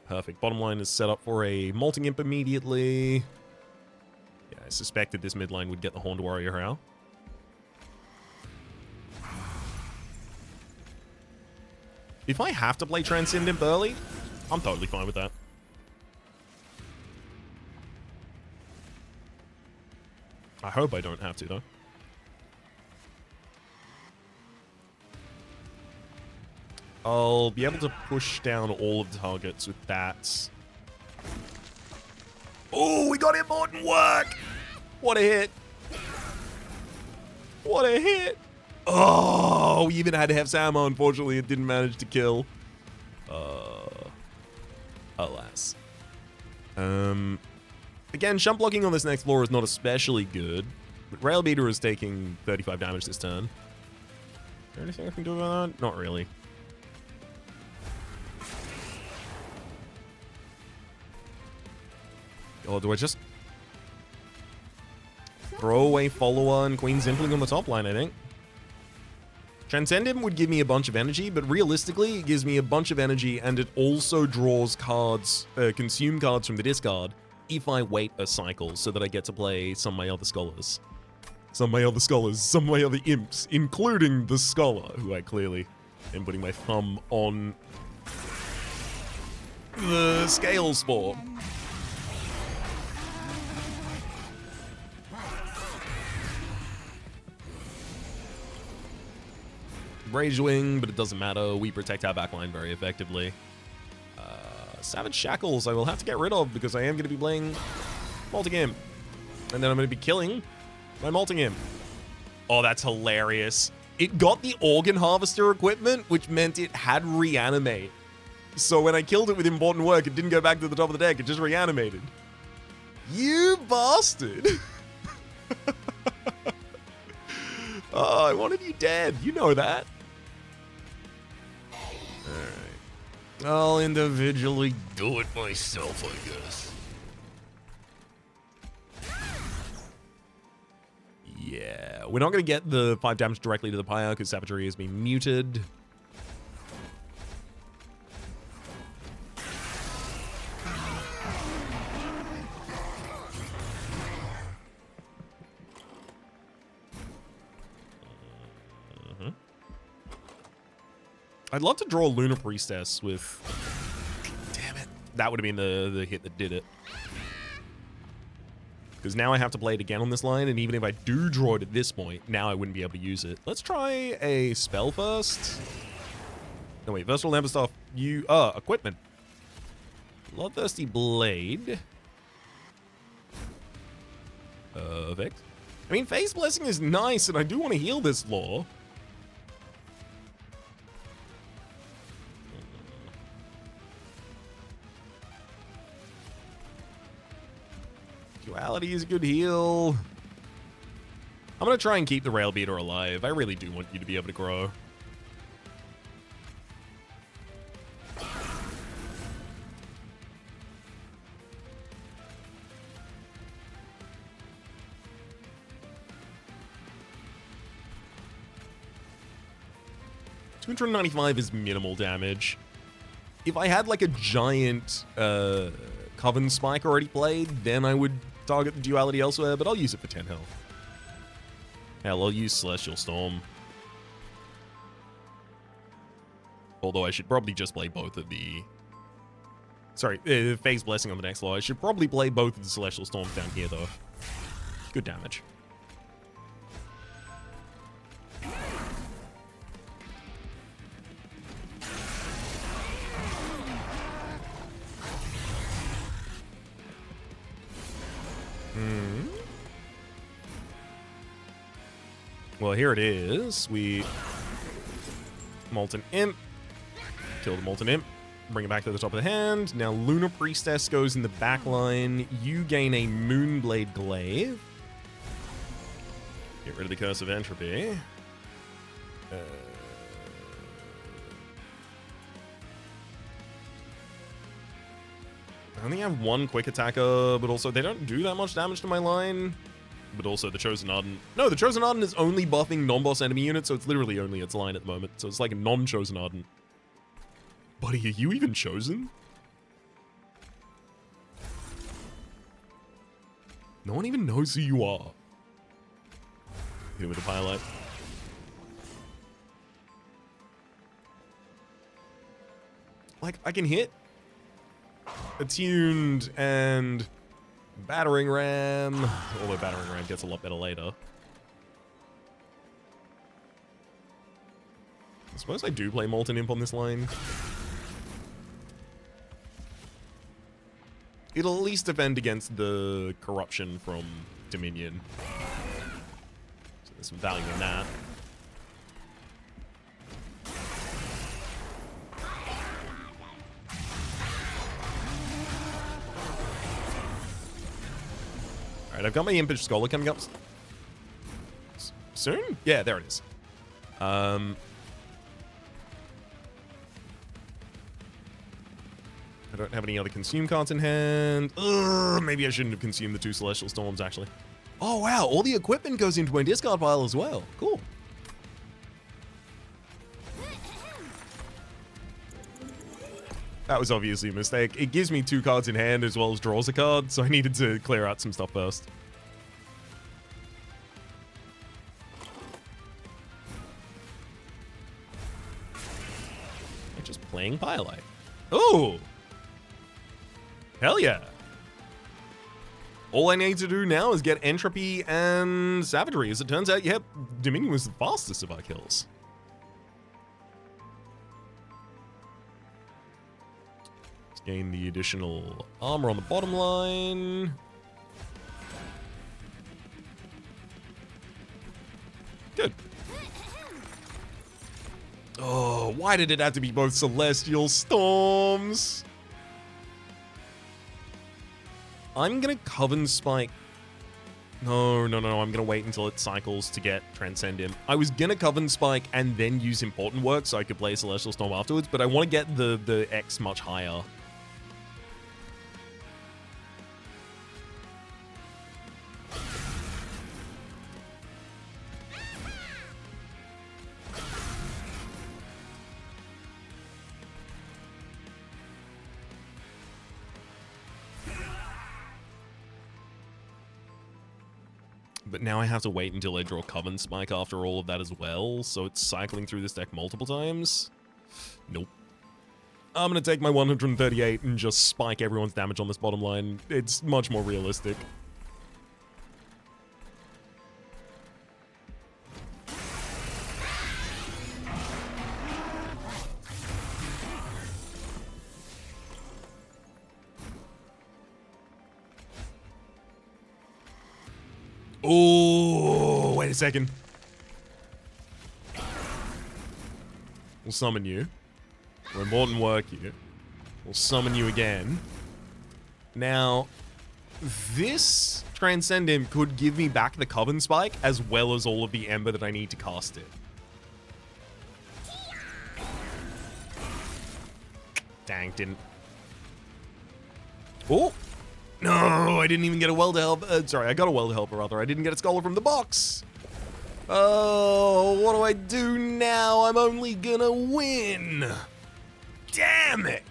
Perfect. Bottom line is set up for a Molting Imp immediately. Yeah, I suspected this mid line would get the Horned Warrior Howl. If I have to play Transcendent early, I'm totally fine with that. I hope I don't have to, though. I'll be able to push down all of the targets with that. Oh, we got important work! What a hit. What a hit. Oh, we even had to have Sammo. Unfortunately, it didn't manage to kill. Alas. Again, jump blocking on this next floor is not especially good. But Rail Beater is taking 35 damage this turn. Is there anything I can do about that? Not really. Or do I just throw away follower and Queen Simpling on the top line, I think? Transcendent would give me a bunch of energy, but realistically, it gives me a bunch of energy and it also draws cards, consume cards from the discard if I wait a cycle so that I get to play some of my other scholars. Some of my other imps, including the scholar, who I clearly am putting my thumb on the scales for. Rage Wing, but it doesn't matter. We protect our backline very effectively. Savage Shackles I will have to get rid of because I am going to be playing Molting Imp. And then I'm going to be killing my Molting Imp. Oh, that's hilarious. It got the Organ Harvester equipment, which meant it had Reanimate. So when I killed it with Important Work, it didn't go back to the top of the deck. It just reanimated. You bastard. Oh, I wanted you dead. You know that. Alright. I'll individually do it myself, I guess. Yeah. We're not going to get the 5 damage directly to the Pyre because Savagery has been muted. I'd love to draw Lunar Priestess with... Damn it. That would have been the hit that did it. Because now I have to play it again on this line, and even if I do draw it at this point, now I wouldn't be able to use it. Let's try a spell first. No, wait, Versatile Amberstaff, equipment. Bloodthirsty Blade. Perfect. I mean, Phase Blessing is nice, and I do want to heal this lore. Duality is a good heal. I'm going to try and keep the Rail Beater alive. I really do want you to be able to grow. $295 is minimal damage. If I had like a giant Coven Spike already played, then I would target the duality elsewhere, but I'll use it for 10 health. Hell, I'll use Celestial Storm. Although I should probably just play both of the... Sorry, Phase Blessing on the next law. I should probably play both of the Celestial Storms down here, though. Good damage. Well, here it is. We Molten Imp. Kill the Molten Imp. Bring it back to the top of the hand. Now Lunar Priestess goes in the back line. You gain a Moonblade Glaive. Get rid of the Curse of Entropy. I only have one quick attacker, but also they don't do that much damage to my line. But also the Chosen Ardent. No, the Chosen Ardent is only buffing non-boss enemy units, so it's literally only its line at the moment. So it's like a non-Chosen Ardent. Buddy, are you even chosen? No one even knows who you are. Hit him with a Pilot. Like, I can hit Attuned and Battering Ram. Although Battering Ram gets a lot better later. I suppose I do play Molten Imp on this line. It'll at least defend against the corruption from Dominion. So there's some value in that. Alright, I've got my Impish Scholar coming up soon? Yeah, there it is. I don't have any other consume cards in hand. Ugh, maybe I shouldn't have consumed the 2 Celestial Storms, actually. Oh, wow. All the equipment goes into my discard pile as well. Cool. That was obviously a mistake. It gives me 2 cards in hand as well as draws a card, so I needed to clear out some stuff first. I'm just playing Pyrelite. Oh! Hell yeah. All I need to do now is get Entropy and Savagery. As it turns out, yep, Dominion was the fastest of our kills. Let's gain the additional armor on the bottom line. Good. Oh, why did it have to be both Celestial Storms? I'm gonna Coven Spike. No. I'm gonna wait until it cycles to get Transcend Imp. I was gonna Coven Spike and then use Important Work so I could play Celestial Storm afterwards, but I want to get the X much higher. But now I have to wait until I draw Coven Spike after all of that as well, so it's cycling through this deck multiple times. Nope. I'm going to take my 138 and just spike everyone's damage on this bottom line. It's much more realistic. Oh, wait a second. We'll summon you. We're important work here. We'll summon you again. Now, this Transcendent could give me back the Coven Spike as well as all of the Ember that I need to cast it. Dang, didn't. Oh! No, I didn't even get a Welder Helper. Sorry, I got a Welder Helper, rather. I didn't get a Scholar from the box. Oh, what do I do now? I'm only gonna win. Damn it.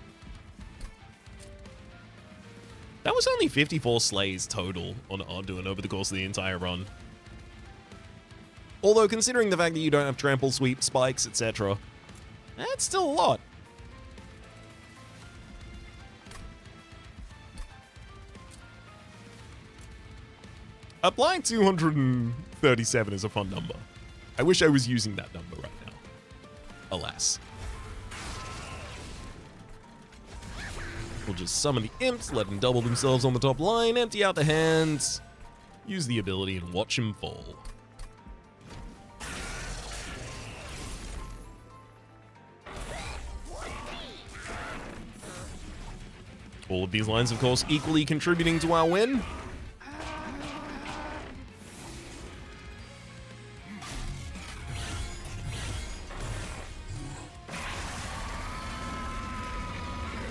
That was only 54 slays total on Arduin over the course of the entire run. Although, considering the fact that you don't have trample, sweep, spikes, etc., that's still a lot. Applying 237 is a fun number. I wish I was using that number right now. Alas. We'll just summon the imps, let them double themselves on the top line, empty out the hands, use the ability, and watch them fall. All of these lines, of course, equally contributing to our win.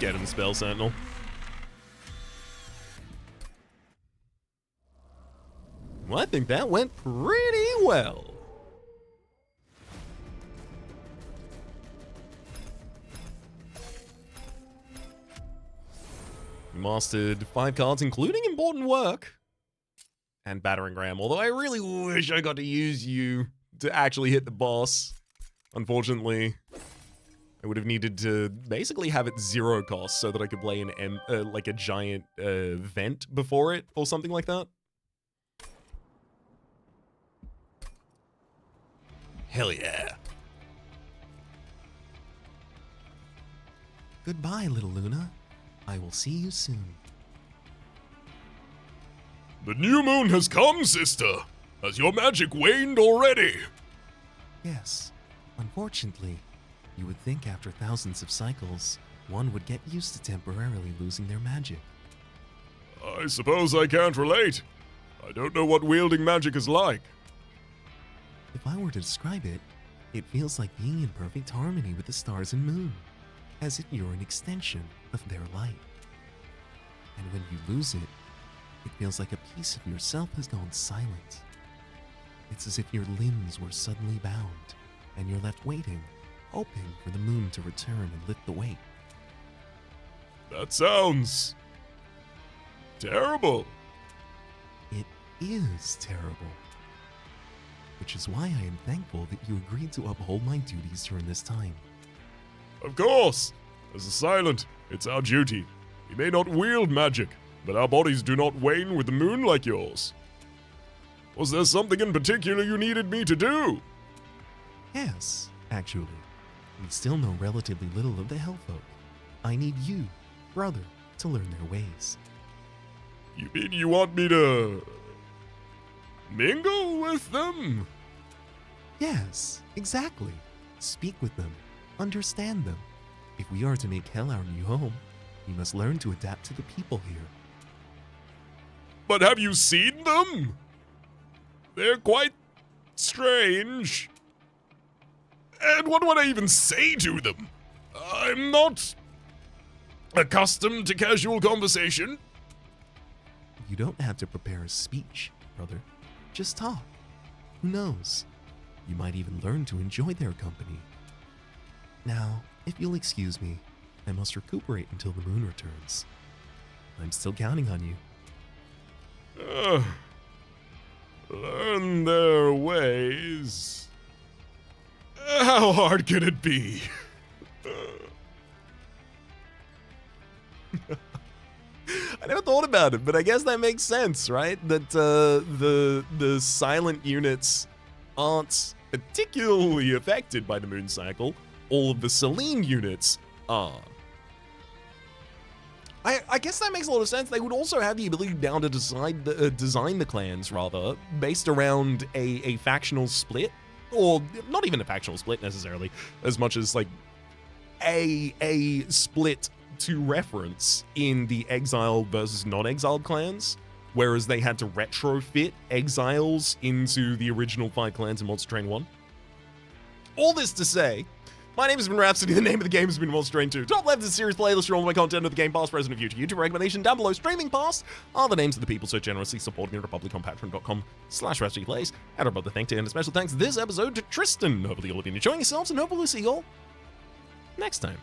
Get him, Spell Sentinel. Well, I think that went pretty well. We mastered 5 cards, including Important Work and Battering Ram, although I really wish I got to use you to actually hit the boss. Unfortunately, I would have needed to basically have it 0 cost so that I could play like a giant vent before it or something like that. Hell yeah. Goodbye, little Luna. I will see you soon. The new moon has come, sister. Has your magic waned already? Yes. Unfortunately, you would think after thousands of cycles, one would get used to temporarily losing their magic. I suppose I can't relate. I don't know what wielding magic is like. If I were to describe it, it feels like being in perfect harmony with the stars and moon, as if you're an extension of their light. And when you lose it, it feels like a piece of yourself has gone silent. It's as if your limbs were suddenly bound, and you're left waiting, hoping for the moon to return and lift the weight. That sounds terrible. It is terrible. Which is why I am thankful that you agreed to uphold my duties during this time. Of course. As a silent, it's our duty. We may not wield magic, but our bodies do not wane with the moon like yours. Was there something in particular you needed me to do? Yes, actually. We still know relatively little of the Hellfolk. I need you, brother, to learn their ways. You mean you want me to mingle with them? Yes, exactly. Speak with them. Understand them. If we are to make Hell our new home, we must learn to adapt to the people here. But have you seen them? They're quite strange. And what would I even say to them? I'm not accustomed to casual conversation. You don't have to prepare a speech, brother. Just talk. Who knows? You might even learn to enjoy their company. Now, if you'll excuse me, I must recuperate until the moon returns. I'm still counting on you. Learn their ways. How hard can it be? never thought about it, but I guess that makes sense, right? That the silent units aren't particularly affected by the moon cycle. All of the Selene units are. I guess that makes a lot of sense. They would also have the ability now to design the clans, rather, based around a factional split. Or not even a factional split, necessarily, as much as, like, a split to reference in the exiled versus non-exiled clans, whereas they had to retrofit exiles into the original 5 clans in Monster Train 1. All this to say, my name has been Rhapsody, the name of the game has been Monster Train 2. Top left is a series playlist for all of my content of the game, past, present, and future. YouTube recommendation down below. Streaming past are the names of the people so generously supporting the Republic on patreon.com/Rhapsody Plays. And I'd rather thank to and a special thanks this episode to Tristan. Hopefully you'll have been enjoying yourselves, and hopefully we'll see you all next time.